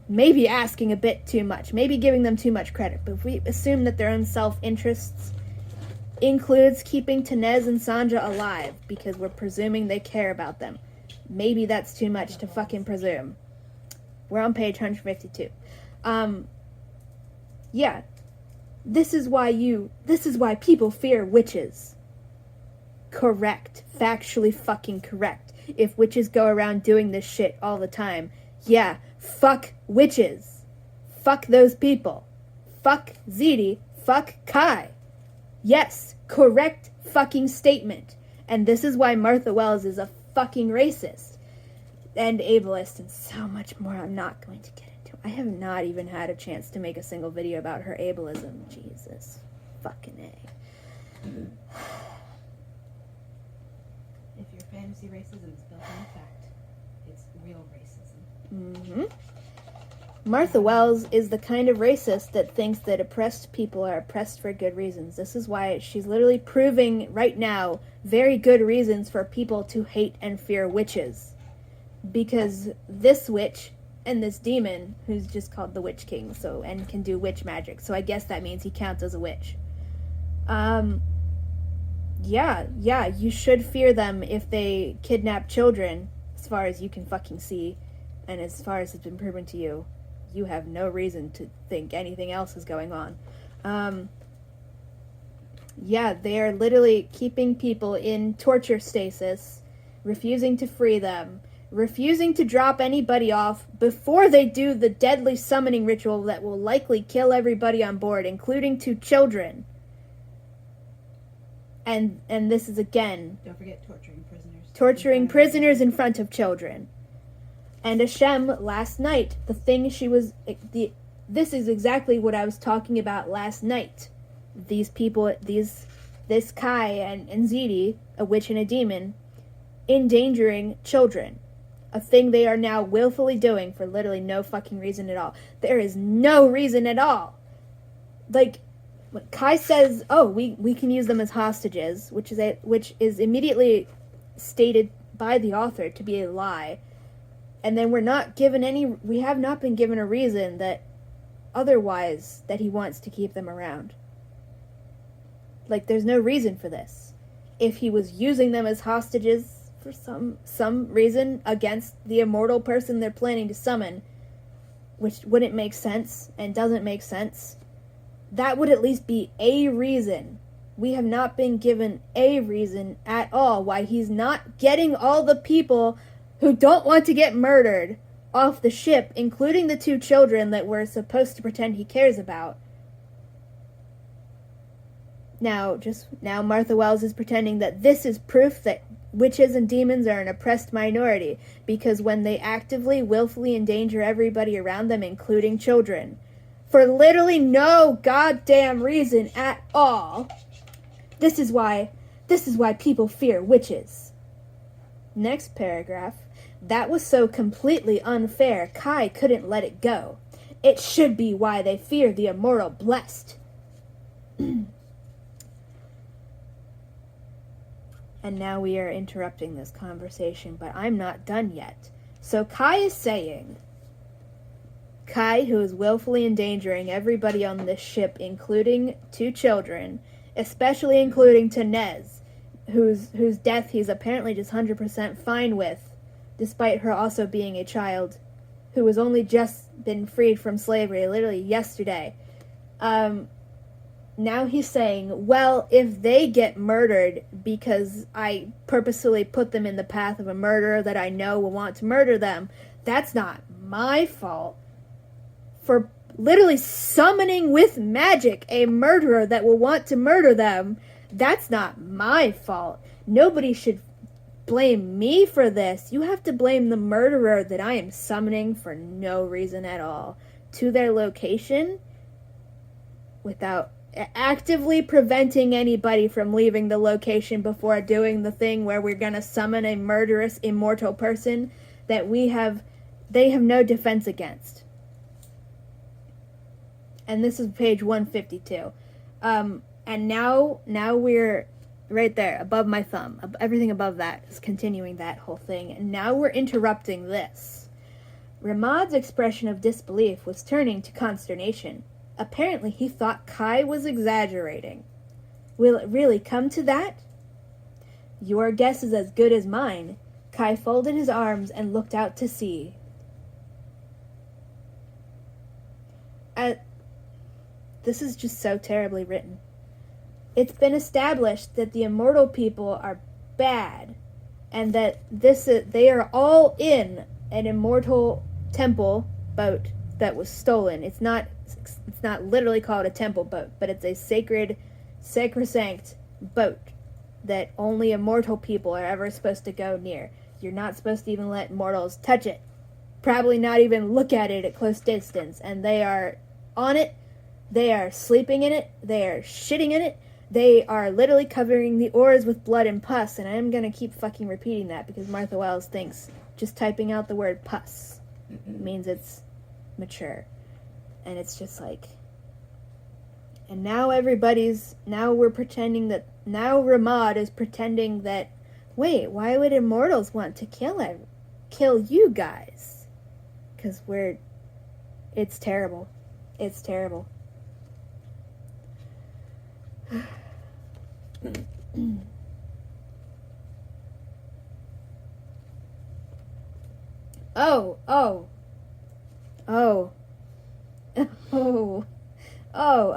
Maybe asking a bit too much, maybe giving them too much credit, but if we assume that their own self-interests includes keeping Tenez and Sanja alive because we're presuming they care about them, maybe that's too much to fucking presume. We're on page 152. Yeah. This is why people fear witches. Correct. Factually fucking correct. If witches go around doing this shit all the time, yeah, fuck witches. Fuck those people. Fuck Ziti. Fuck Kai. Yes, correct fucking statement. And this is why Martha Wells is a fucking racist. And ableist and so much more I'm not going to get into. I have not even had a chance to make a single video about her ableism. Jesus. Fucking A. If your fantasy racism is built on fact, it's real racism. Mm-hmm. Martha Wells is the kind of racist that thinks that oppressed people are oppressed for good reasons. This is why she's literally proving right now very good reasons for people to hate and fear witches. Because this witch and this demon, who's just called the Witch King, and can do witch magic, so I guess that means he counts as a witch. Yeah, you should fear them if they kidnap children, as far as you can fucking see, and as far as it's been proven to you. You have no reason to think anything else is going on. Yeah, they are literally keeping people in torture stasis, refusing to free them, refusing to drop anybody off before they do the deadly summoning ritual that will likely kill everybody on board, including 2 children. And this is again... Don't forget torturing prisoners. Torturing prisoners in front of children. And Hashem, last night, this is exactly what I was talking about last night. These people, this Kai and Zidi, a witch and a demon, endangering children. A thing they are now willfully doing for literally no fucking reason at all. There is no reason at all. Like, when Kai says, oh, we can use them as hostages, which is immediately stated by the author to be a lie. And then we have not been given a reason that otherwise that he wants to keep them around. Like, there's no reason for this. If he was using them as hostages for some reason against the immortal person they're planning to summon, which wouldn't make sense and doesn't make sense, that would at least be a reason. We have not been given a reason at all why he's not getting all the people who don't want to get murdered off the ship, including the 2 children that we're supposed to pretend he cares about. Now Martha Wells is pretending that this is proof that witches and demons are an oppressed minority, because when they actively, willfully endanger everybody around them, including children, for literally no goddamn reason at all, this is why people fear witches. Next paragraph. That was so completely unfair, Kai couldn't let it go. It should be why they fear the immortal blessed. And now we are interrupting this conversation, but I'm not done yet. So Kai is saying, Kai, who is willfully endangering everybody on this ship, including 2 children, especially including Tenez, whose death he's apparently just 100% fine with, despite her also being a child who was only just been freed from slavery literally yesterday. Now he's saying, well, if they get murdered because I purposefully put them in the path of a murderer that I know will want to murder them, that's not my fault for literally summoning with magic a murderer that will want to murder them. That's not my fault. Nobody should blame me for this. You have to blame the murderer that I am summoning for no reason at all to their location without actively preventing anybody from leaving the location before doing the thing where we're going to summon a murderous immortal person that they have no defense against. And this is page 152. And now we're right there, above my thumb. Everything above that is continuing that whole thing. And now we're interrupting this. Ramad's expression of disbelief was turning to consternation. Apparently he thought Kai was exaggerating. Will it really come to that? Your guess is as good as mine. Kai folded his arms and looked out to sea. This is just so terribly written. It's been established that the immortal people are bad, and that they are all in an immortal temple boat that was stolen. It's not literally called a temple boat, but it's a sacrosanct boat that only immortal people are ever supposed to go near. You're not supposed to even let mortals touch it. Probably not even look at it at close distance. And they are on it. They are sleeping in it. They are shitting in it. They are literally covering the oars with blood and pus. And I'm going to keep fucking repeating that because Martha Wells thinks just typing out the word pus means it's mature. And it's just like, and now Ramad is pretending that, wait, why would immortals want to kill you guys? Because it's terrible. It's terrible.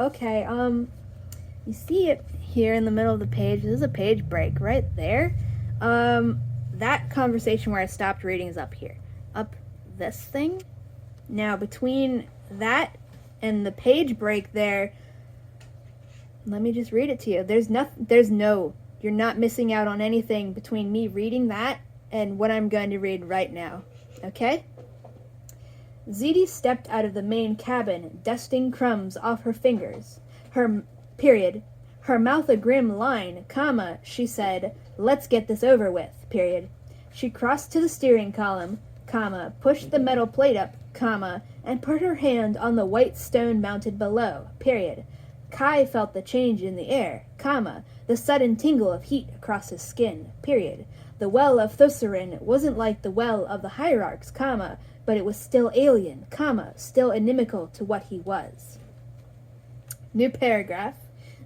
Okay. You see it here in the middle of the page. There's a page break right there. That conversation where I stopped reading is up here. Up this thing. Now, between that and the page break there, let me just read it to you. You're not missing out on anything between me reading that and what I'm going to read right now. Okay? Ziti stepped out of the main cabin, dusting crumbs off her fingers. Her mouth a grim line, she said, let's get this over with, . She crossed to the steering column, pushed the metal plate up, and put her hand on the white stone mounted below, . Kai felt the change in the air, the sudden tingle of heat across his skin, . The well of Thusarin wasn't like the well of the hierarchs, but it was still alien, still inimical to what he was. New paragraph.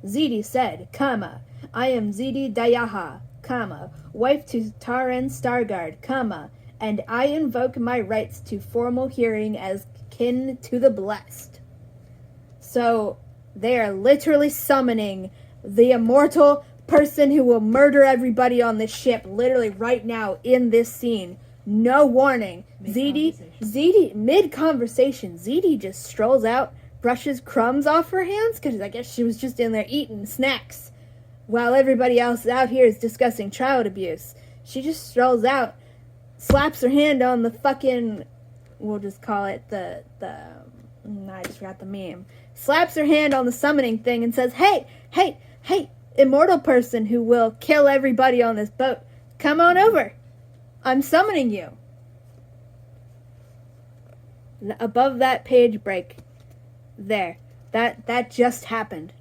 Ziti said, I am Ziti Dayaha, wife to Taren Stargard, and I invoke my rights to formal hearing as kin to the blessed. So, they are literally summoning the immortal person who will murder everybody on this ship, literally right now in this scene. No warning. Mid-conversation, Ziti just strolls out, brushes crumbs off her hands, because I guess she was just in there eating snacks, while everybody else out here is discussing child abuse. She just strolls out, slaps her hand on the fucking, we'll just call it I just forgot the meme. Slaps her hand on the summoning thing and says, hey, immortal person who will kill everybody on this boat, come on over. I'm summoning you. Above that page break, there. That just happened.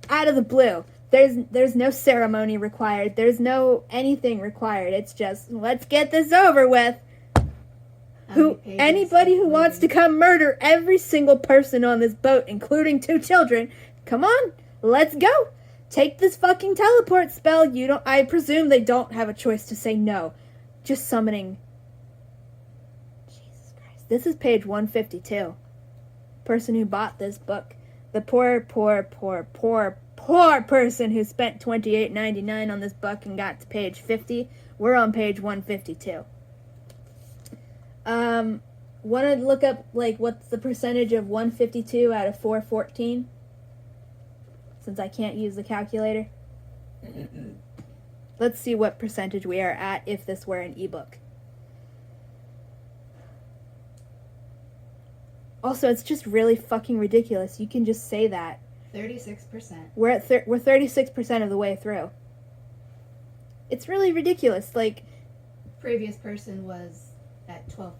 Out of the blue. There's no ceremony required. There's no anything required. It's just, let's get this over with. Anybody who wants to come murder every single person on this boat, including 2 children, come on, let's go. Take this fucking teleport spell. I presume they don't have a choice to say no. Just summoning. Jesus Christ. This is page 152. Person who bought this book. The poor person who spent $28.99 on this book and got to page 50. We're on page 152. Want to look up, what's the percentage of 152 out of 414? Since I can't use the calculator. Let's see what percentage we are at if this were an ebook. Also, it's just really fucking ridiculous. You can just say that. 36%. We're 36% of the way through. It's really ridiculous. Previous person was at 12%.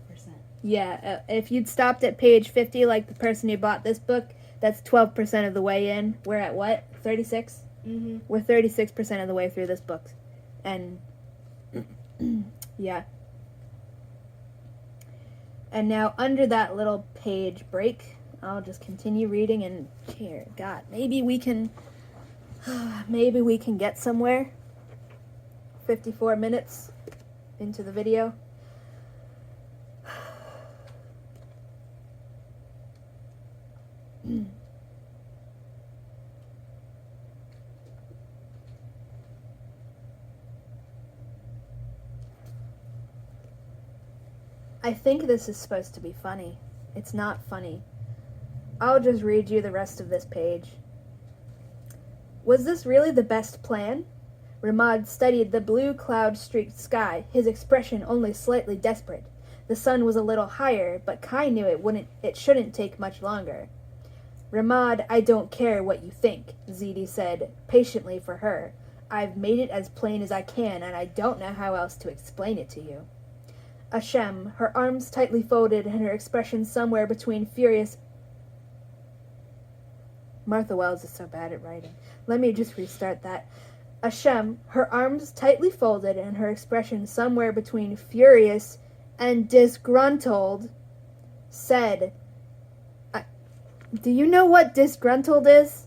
Yeah, if you'd stopped at page 50, like the person who bought this book, that's 12% of the way in. We're at what? 36? Mm-hmm. We're 36% of the way through this book. And, yeah. And now, under that little page break, I'll just continue reading, and here, God, maybe we can get somewhere. 54 minutes into the video. I think this is supposed to be funny. It's not funny. I'll just read you the rest of this page. Was this really the best plan? Ramad studied the blue cloud-streaked sky, his expression only slightly desperate. The sun was a little higher, but Kai knew it shouldn't take much longer. Ramad, I don't care what you think, Ziti said, patiently for her. I've made it as plain as I can, and I don't know how else to explain it to you. Ashem, her arms tightly folded and her expression somewhere between furious... Martha Wells is so bad at writing. Let me just restart that. Ashem, her arms tightly folded and her expression somewhere between furious and disgruntled, said, do you know what disgruntled is?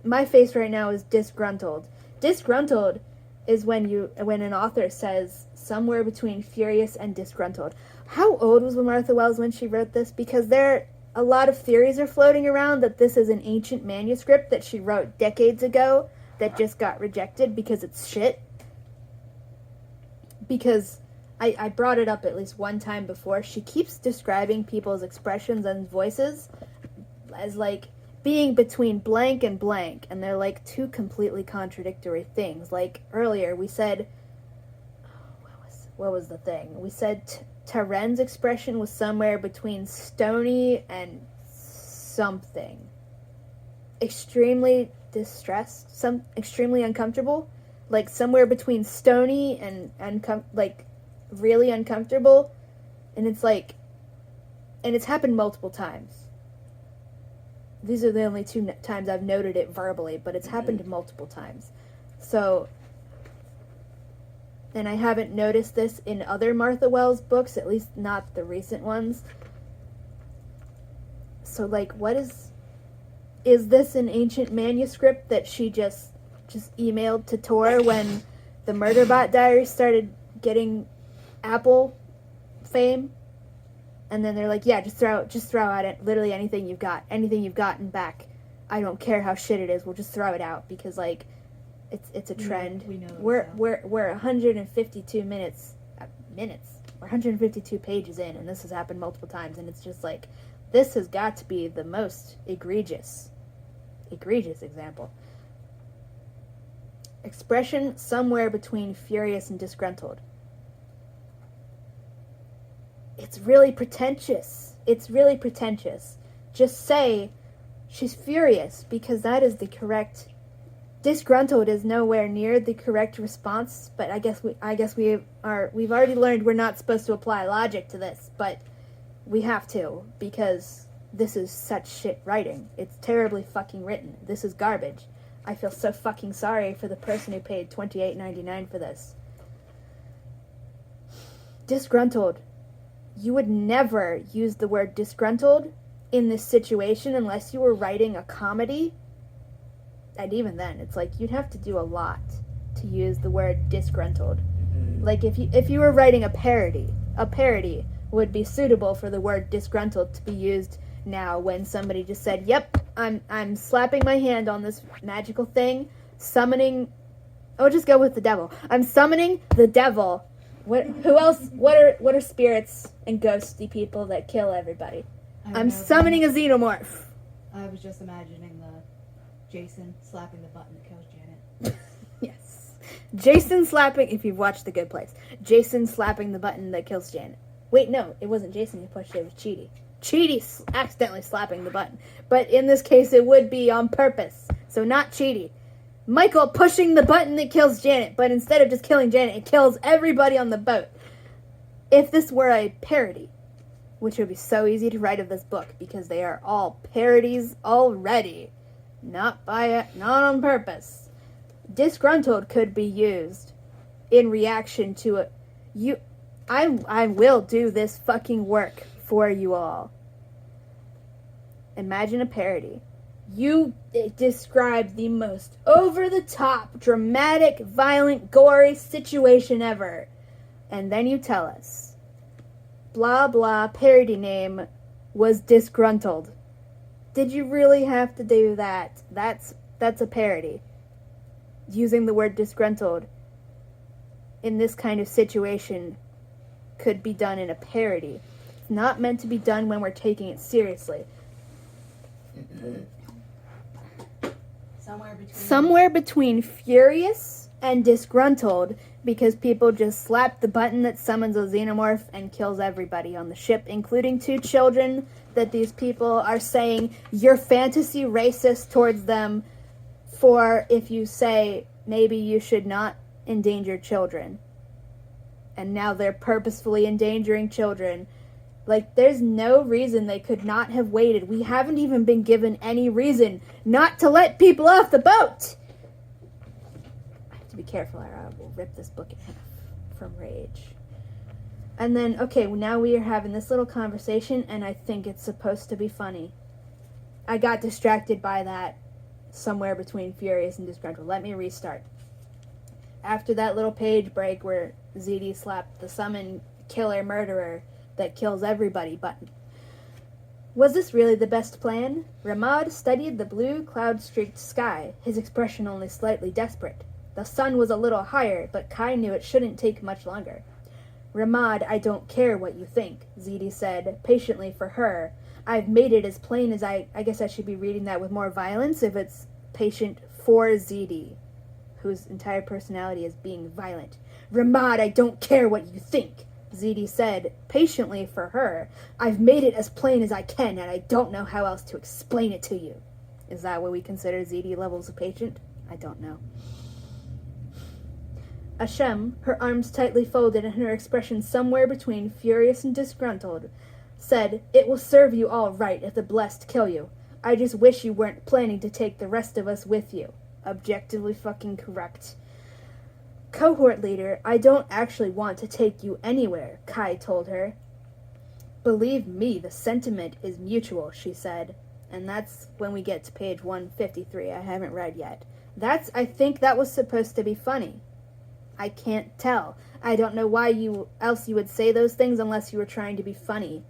My face right now is disgruntled. Disgruntled is when an author says somewhere between furious and disgruntled. How old was Martha Wells when she wrote this? Because a lot of theories are floating around that this is an ancient manuscript that she wrote decades ago that just got rejected because it's shit. Because I brought it up at least one time before. She keeps describing people's expressions and voices as like being between blank and blank, and they're like two completely contradictory things. Like earlier we said, what was the thing? We said Taren's expression was somewhere between stony and something. Extremely distressed, extremely uncomfortable, like somewhere between stony and like really uncomfortable, and it's like, and it's happened multiple times. These are the only two times I've noted it verbally, but it's happened multiple times. So, and I haven't noticed this in other Martha Wells books, at least not the recent ones. So, like, what is this an ancient manuscript that she just emailed to Tor when the Murderbot Diaries started getting Apple fame? And then they're like, yeah, just throw out it, literally anything you've gotten back. I don't care how shit it is. We'll just throw it out because like, it's a trend. We know we're 152 minutes. We're 152 pages in, and this has happened multiple times. And it's just like, this has got to be the most egregious example. Expression somewhere between furious and disgruntled. It's really pretentious. Just say she's furious because that is the correct. Disgruntled is nowhere near the correct response, but I guess we've already learned we're not supposed to apply logic to this, but we have to because this is such shit writing. It's terribly fucking written. This is garbage. I feel so fucking sorry for the person who paid $28.99 for this. Disgruntled. You would never use the word disgruntled in this situation unless you were writing a comedy. And even then, it's like you'd have to do a lot to use the word disgruntled. Like if you were writing a parody would be suitable for the word disgruntled to be used now when somebody just said, "Yep, I'm slapping my hand on this magical thing, summoning." Oh, just go with the devil. I'm summoning the devil. Who else? What are spirits and ghosty people that kill everybody? I'm summoning a xenomorph. I was just imagining Jason slapping the button that kills Janet. Yes. Jason slapping, if you've watched The Good Place, Jason slapping the button that kills Janet. Wait, no, it wasn't Jason who pushed it, it was Chidi. Chidi accidentally slapping the button. But in this case, it would be on purpose. So not Chidi. Michael pushing the button that kills Janet, but instead of just killing Janet, it kills everybody on the boat. If this were a parody, which would be so easy to write of this book, because they are all parodies already. Not on purpose. Disgruntled could be used in reaction to it. I will do this fucking work for you all. Imagine a parody. You describe the most over-the-top, dramatic, violent, gory situation ever. And then you tell us, blah blah parody name was Disgruntled. Did you really have to do that? That's a parody. Using the word disgruntled in this kind of situation could be done in a parody. It's not meant to be done when we're taking it seriously. Somewhere between furious and disgruntled because people just slap the button that summons a xenomorph and kills everybody on the ship, including 2 children that these people are saying you're fantasy racist towards them for if you say maybe you should not endanger children. and now they're purposefully endangering children. Like, there's no reason they could not have waited. We haven't even been given any reason not to let people off the boat. I have to be careful, or I will rip this book in half from rage. And then, okay, now we are having this little conversation, and I think it's supposed to be funny. I got distracted by that somewhere between furious and disgruntled. Let me restart. After that little page break where ZD slapped the summon killer murderer that kills everybody button. Was this really the best plan? Ramad studied the blue cloud-streaked sky, his expression only slightly desperate. The sun was a little higher, but Kai knew it shouldn't take much longer. Ramad, I don't care what you think, ZD said, patiently for her. I've made it as plain as I guess I should be reading that with more violence if it's patient for ZD, whose entire personality is being violent. Ramad, I don't care what you think, ZD said, patiently for her. I've made it as plain as I can, and I don't know how else to explain it to you. Is that what we consider ZD levels of patient? I don't know. Ashem, her arms tightly folded and her expression somewhere between furious and disgruntled, said, It will serve you all right if the blessed kill you. I just wish you weren't planning to take the rest of us with you. Objectively fucking correct. Cohort leader, I don't actually want to take you anywhere, Kai told her. Believe me, the sentiment is mutual, she said. And that's when we get to page 153. I haven't read yet. I think that was supposed to be funny. I can't tell. I don't know why else you would say those things unless you were trying to be funny.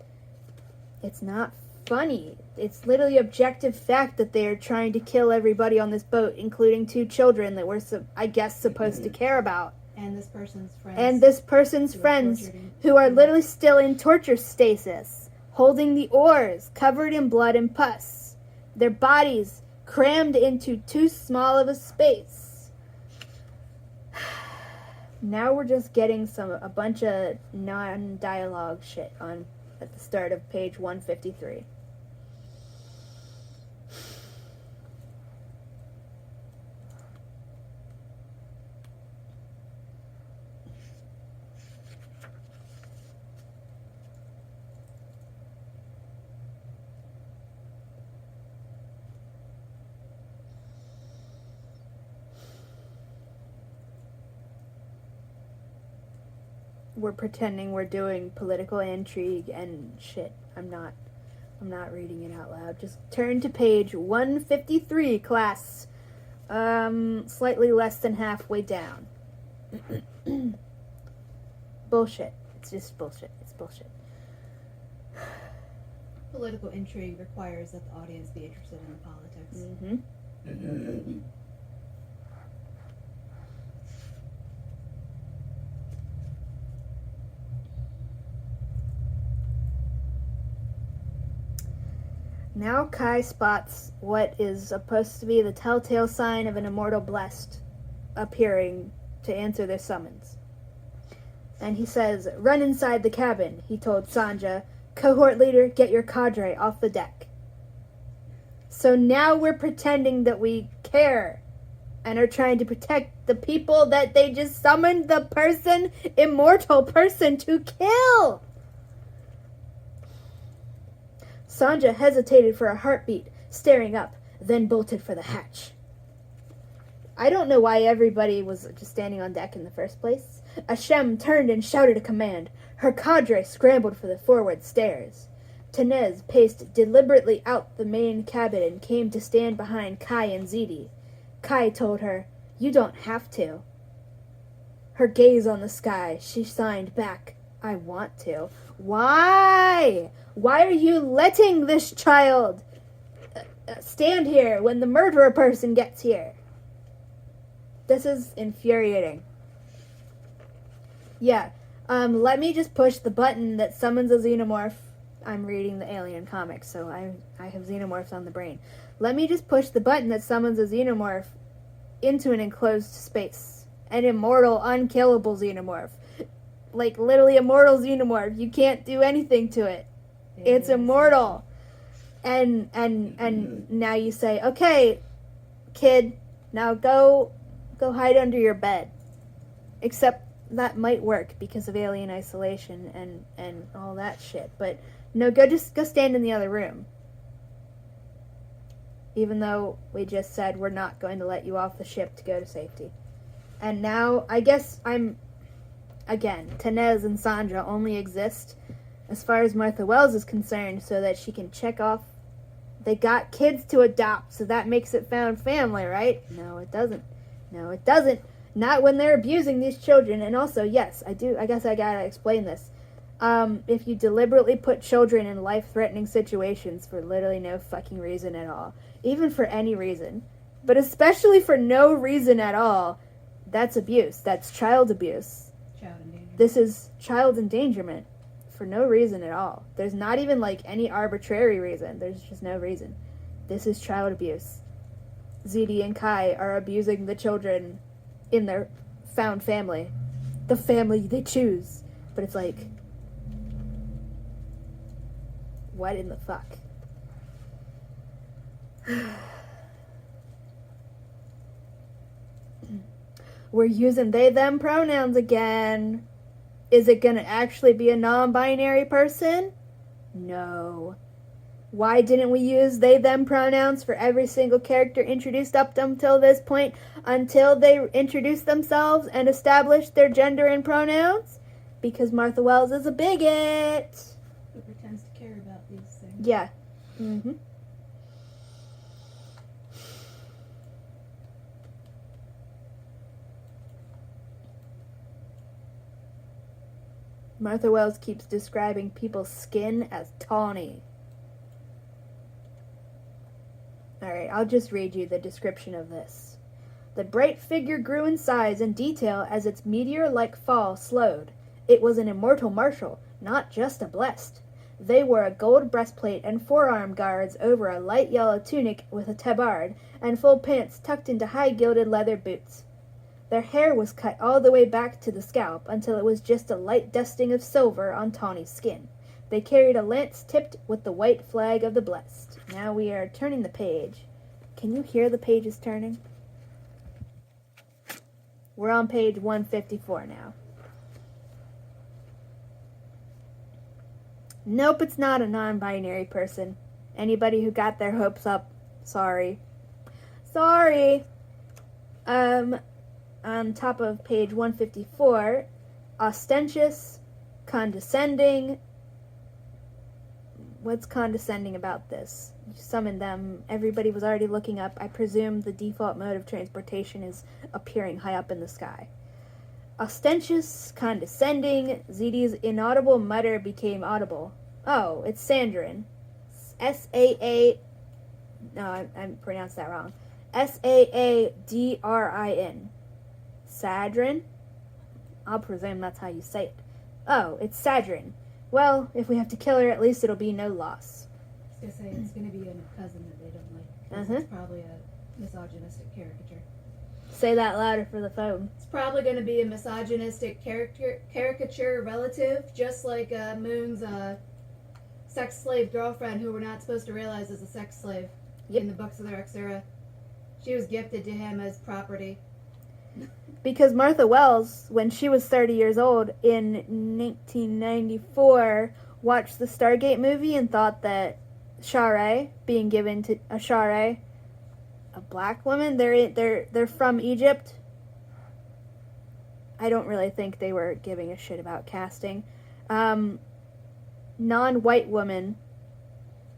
It's not funny. It's literally objective fact that they are trying to kill everybody on this boat, including 2 children that we're, I guess, supposed to care about. And this person's friends. And this person's friends who are literally still in torture stasis, holding the oars, covered in blood and pus. Their bodies crammed into too small of a space. Now we're just getting a bunch of non-dialogue shit at the start of page 153. We're pretending we're doing political intrigue and shit. I'm not reading it out loud. Just turn to page 153, class. Slightly less than halfway down. Bullshit. It's just bullshit. It's bullshit. Political intrigue requires that the audience be interested in the politics. Mm-hmm. Now Kai spots what is supposed to be the telltale sign of an immortal blessed appearing to answer their summons. And he says, Run inside the cabin, he told Sanja. Cohort leader, get your cadre off the deck. So now we're pretending that we care and are trying to protect the people that they just summoned the immortal person to kill. Sanja hesitated for a heartbeat, staring up, then bolted for the hatch. I don't know why everybody was just standing on deck in the first place. Ashem turned and shouted a command. Her cadre scrambled for the forward stairs. Tenez paced deliberately out the main cabin and came to stand behind Kai and ZD. Kai told her, You don't have to. Her gaze on the sky, she signed back, I want to. Why? Why are you letting this child stand here when the murderer person gets here? This is infuriating. Yeah, let me just push the button that summons a xenomorph. I'm reading the Alien comics, so I have xenomorphs on the brain. Let me just push the button that summons a xenomorph into an enclosed space. An immortal, unkillable xenomorph. Like, literally immortal xenomorph. You can't do anything to it. It's immortal. And now you say, okay, kid, now go hide under your bed. Except that might work because of alien isolation and all that shit. But no, go stand in the other room. Even though we just said we're not going to let you off the ship to go to safety. And now, I guess again, Tenez and Sandra only exist as far as Martha Wells is concerned so that she can check off they got kids to adopt, so that makes it found family, right? No, it doesn't. No, it doesn't. Not when they're abusing these children. And also, yes, I guess I gotta explain this. If you deliberately put children in life-threatening situations for literally no fucking reason at all, even for any reason, but especially for no reason at all, that's abuse. That's child abuse. Child endangerment. This is child endangerment for no reason at all. There's not even like any arbitrary reason. There's just no reason. This is child abuse. ZD and Kai are abusing the children in their found family. The family they choose. But it's like, what in the fuck? We're using they, them pronouns again. Is it going to actually be a non-binary person? No. Why didn't we use they, them pronouns for every single character introduced up until this point, until they introduced themselves and established their gender and pronouns? Because Martha Wells is a bigot. Who pretends to care about these things. Yeah. Mm-hmm. Martha Wells keeps describing people's skin as tawny. Alright, I'll just read you the description of this. The bright figure grew in size and detail as its meteor-like fall slowed. It was an immortal marshal, not just a blessed. They wore a gold breastplate and forearm guards over a light yellow tunic with a tabard, and full pants tucked into high gilded leather boots. Their hair was cut all the way back to the scalp until it was just a light dusting of silver on tawny skin. They carried a lance tipped with the white flag of the blessed. Now we are turning the page. Can you hear the pages turning? We're on page 154 now. Nope, it's not a non-binary person. Anybody who got their hopes up, sorry. Sorry! On top of page 154, ostentatious, condescending. What's condescending about this? You summoned them. Everybody was already looking up. I presume the default mode of transportation is appearing high up in the sky. Ostentatious, condescending. ZD's inaudible mutter became audible. Oh, it's Sandrin. S-A-A... No, I pronounced that wrong. S-A-A-D-R-I-N. Sadrin? I'll presume that's how you say it. Oh, it's Sadrin. Well, if we have to kill her, at least it'll be no loss. I was going to say, it's going to be a cousin that they don't like. It's probably a misogynistic caricature. Say that louder for the phone. It's probably going to be a misogynistic caricature relative, just like Moon's sex slave girlfriend, who we're not supposed to realize is a sex slave in the books of the Rex era. She was gifted to him as property. Because Martha Wells, when she was 30 years old in 1994, watched the Stargate movie and thought that Sharae, being given to a Sharae, a black woman, they're from Egypt. I don't really think they were giving a shit about casting. Non-white woman,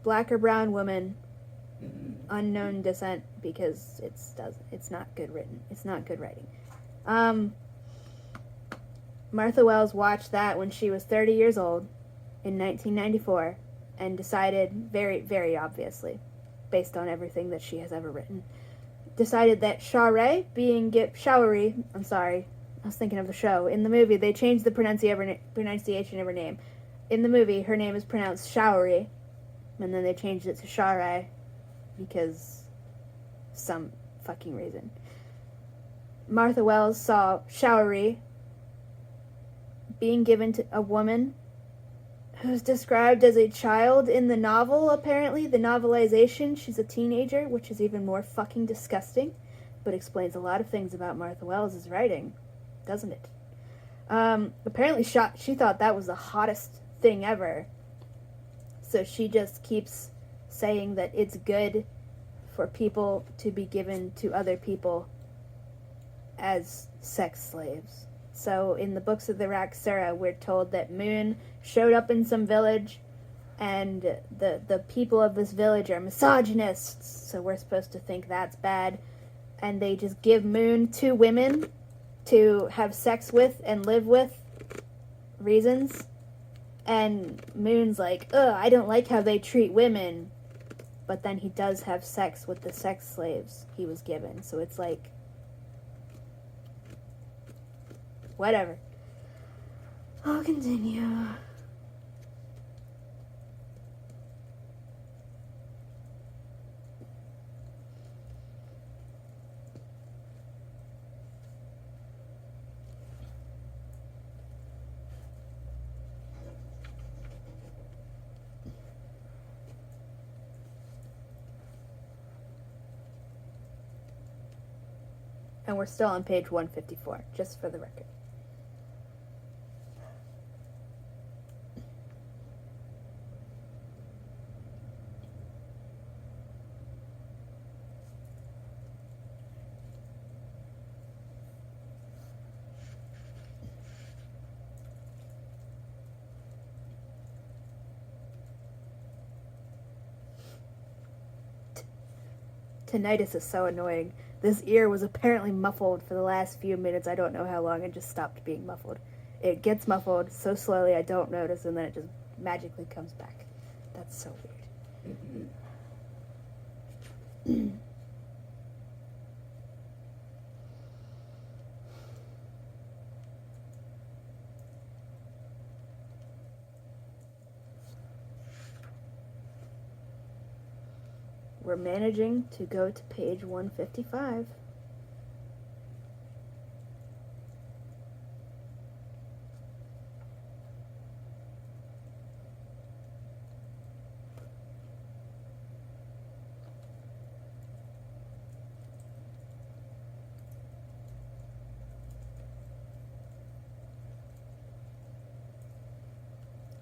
black or brown woman, unknown descent, because it's not good written. It's not good writing. Martha Wells watched that when she was 30 years old in 1994 and decided, very, very obviously, based on everything that she has ever written, decided that Sharae Showery, I'm sorry, I was thinking of the show. In the movie, they changed the pronunciation of her name. In the movie, her name is pronounced Showery, and then they changed it to Sharae because some fucking reason. Martha Wells saw Showery being given to a woman who's described as a child in the novel, apparently. The novelization, she's a teenager, which is even more fucking disgusting, but explains a lot of things about Martha Wells' writing, doesn't it? Apparently she thought that was the hottest thing ever. So she just keeps saying that it's good for people to be given to other people as sex slaves. So in the books of the Raxura, we're told that Moon showed up in some village, and the people of this village are misogynists, so we're supposed to think that's bad. And they just give Moon 2 women to have sex with and live with reasons. And Moon's like, ugh, I don't like how they treat women. But then he does have sex with the sex slaves he was given. So it's like, whatever. I'll continue. And we're still on page 154, just for the record. Tinnitus is so annoying. This ear was apparently muffled for the last few minutes. I don't know how long. It just stopped being muffled. It gets muffled so slowly I don't notice, and then it just magically comes back. That's so weird. We're managing to go to page 155.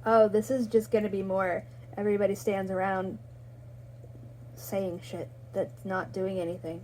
Oh, this is just going to be more everybody stands around saying shit that's not doing anything.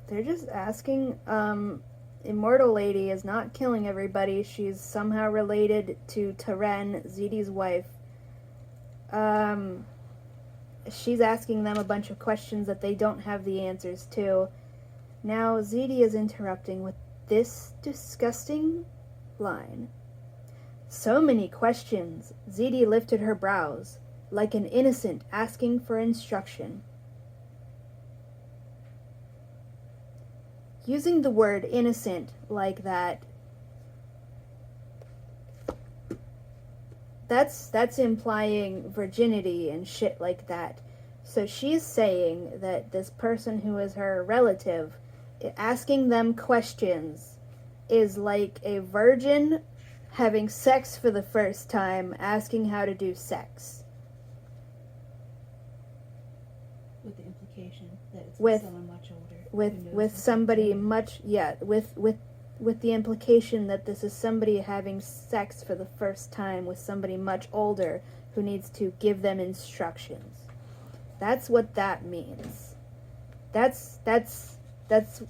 They're just asking, Immortal Lady is not killing everybody. She's somehow related to Taren, Zidi's wife. She's asking them a bunch of questions that they don't have the answers to. Now Zidi is interrupting with this disgusting line. So many questions. Zidi lifted her brows, like an innocent asking for instruction. Using the word innocent like that, that's implying virginity and shit like that. So she's saying that this person who is her relative, asking them questions, is like a virgin having sex for the first time, asking how to do sex. With the implication that it's With someone much older. With somebody much, yeah, with the implication that this is somebody having sex for the first time with somebody much older who needs to give them instructions. That's what that means. That's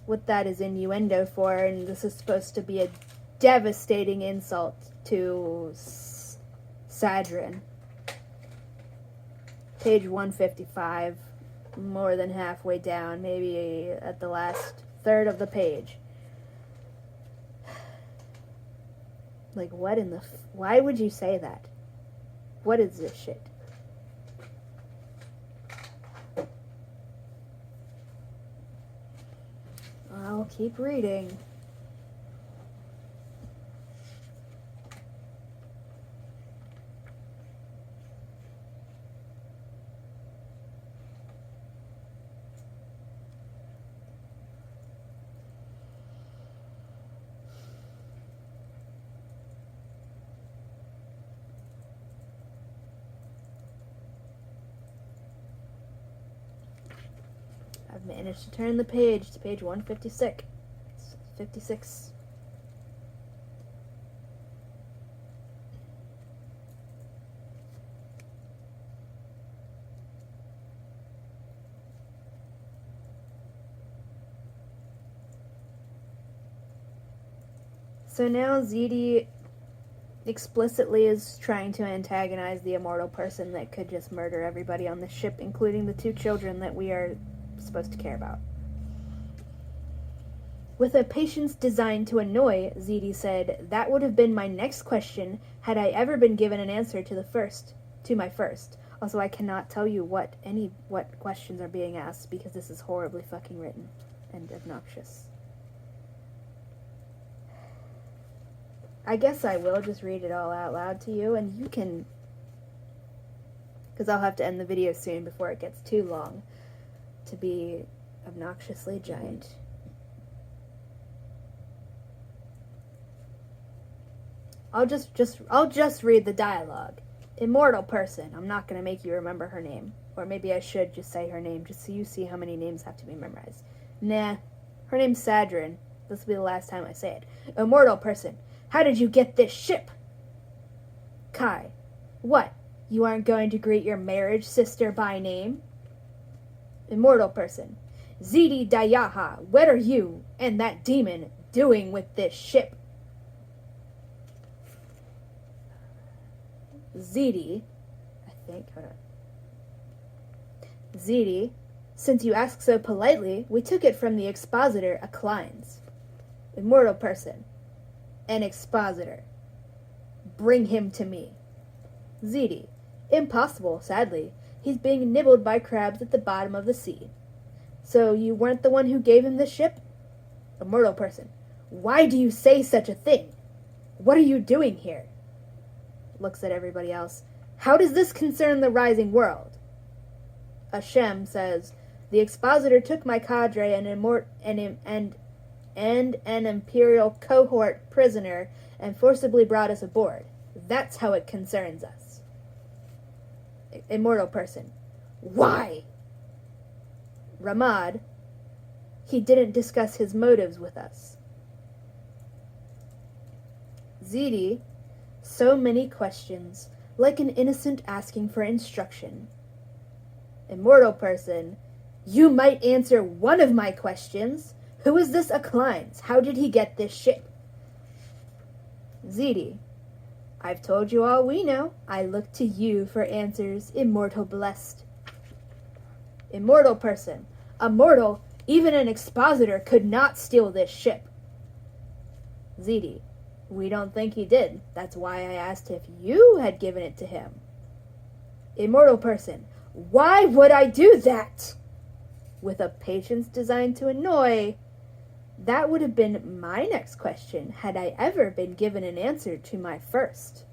what that is innuendo for, and this is supposed to be a devastating insult to Sadrin. Page 155. More than halfway down, maybe at the last third of the page. Like, what in the... Why would you say that? What is this shit? I'll keep reading. I've managed to turn the page to page 156. 56. So now ZD explicitly is trying to antagonize the immortal person that could just murder everybody on the ship, including the 2 children that we are supposed to care about. With a patience designed to annoy, ZD said, "That would have been my next question had I ever been given an answer to my first. Also, I cannot tell you what questions are being asked because this is horribly fucking written and obnoxious." I guess I will just read it all out loud to you, and you can... Because I'll have to end the video soon before it gets too long to be obnoxiously giant. I'll just read the dialogue. Immortal person. I'm not going to make you remember her name. Or maybe I should just say her name, just so you see how many names have to be memorized. Nah. Her name's Sadrin. This will be the last time I say it. Immortal person. How did you get this ship? Kai. What? You aren't going to greet your marriage sister by name? Immortal person. ZD Dayaha, what are you and that demon doing with this ship? ZD, I think, hold on. ZD, since you ask so politely, we took it from the expositor, Akhlines. Immortal person. An expositor. Bring him to me. ZD, impossible, sadly. He's being nibbled by crabs at the bottom of the sea. So you weren't the one who gave him the ship? Immortal person. Why do you say such a thing? What are you doing here? Looks at everybody else. How does this concern the rising world? Hashem says, the expositor took my cadre and an imperial cohort prisoner and forcibly brought us aboard. That's how it concerns us. Immortal person. Why? Ramad. He didn't discuss his motives with us. ZD. So many questions, like an innocent asking for instruction. Immortal person. You might answer one of my questions. Who is this Akhlines? How did he get this ship? ZD. I've told you all we know. I look to you for answers, immortal blessed. Immortal person. A mortal, even an expositor, could not steal this ship. ZD. We don't think he did. That's why I asked if you had given it to him. Immortal person. Why would I do that? With a patience designed to annoy... That would have been my next question had I ever been given an answer to my first.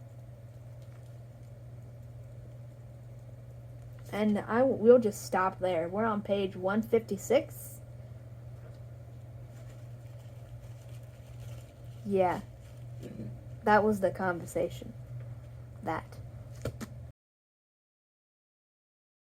And we'll just stop there. We're on page 156. Yeah. That was the conversation. That.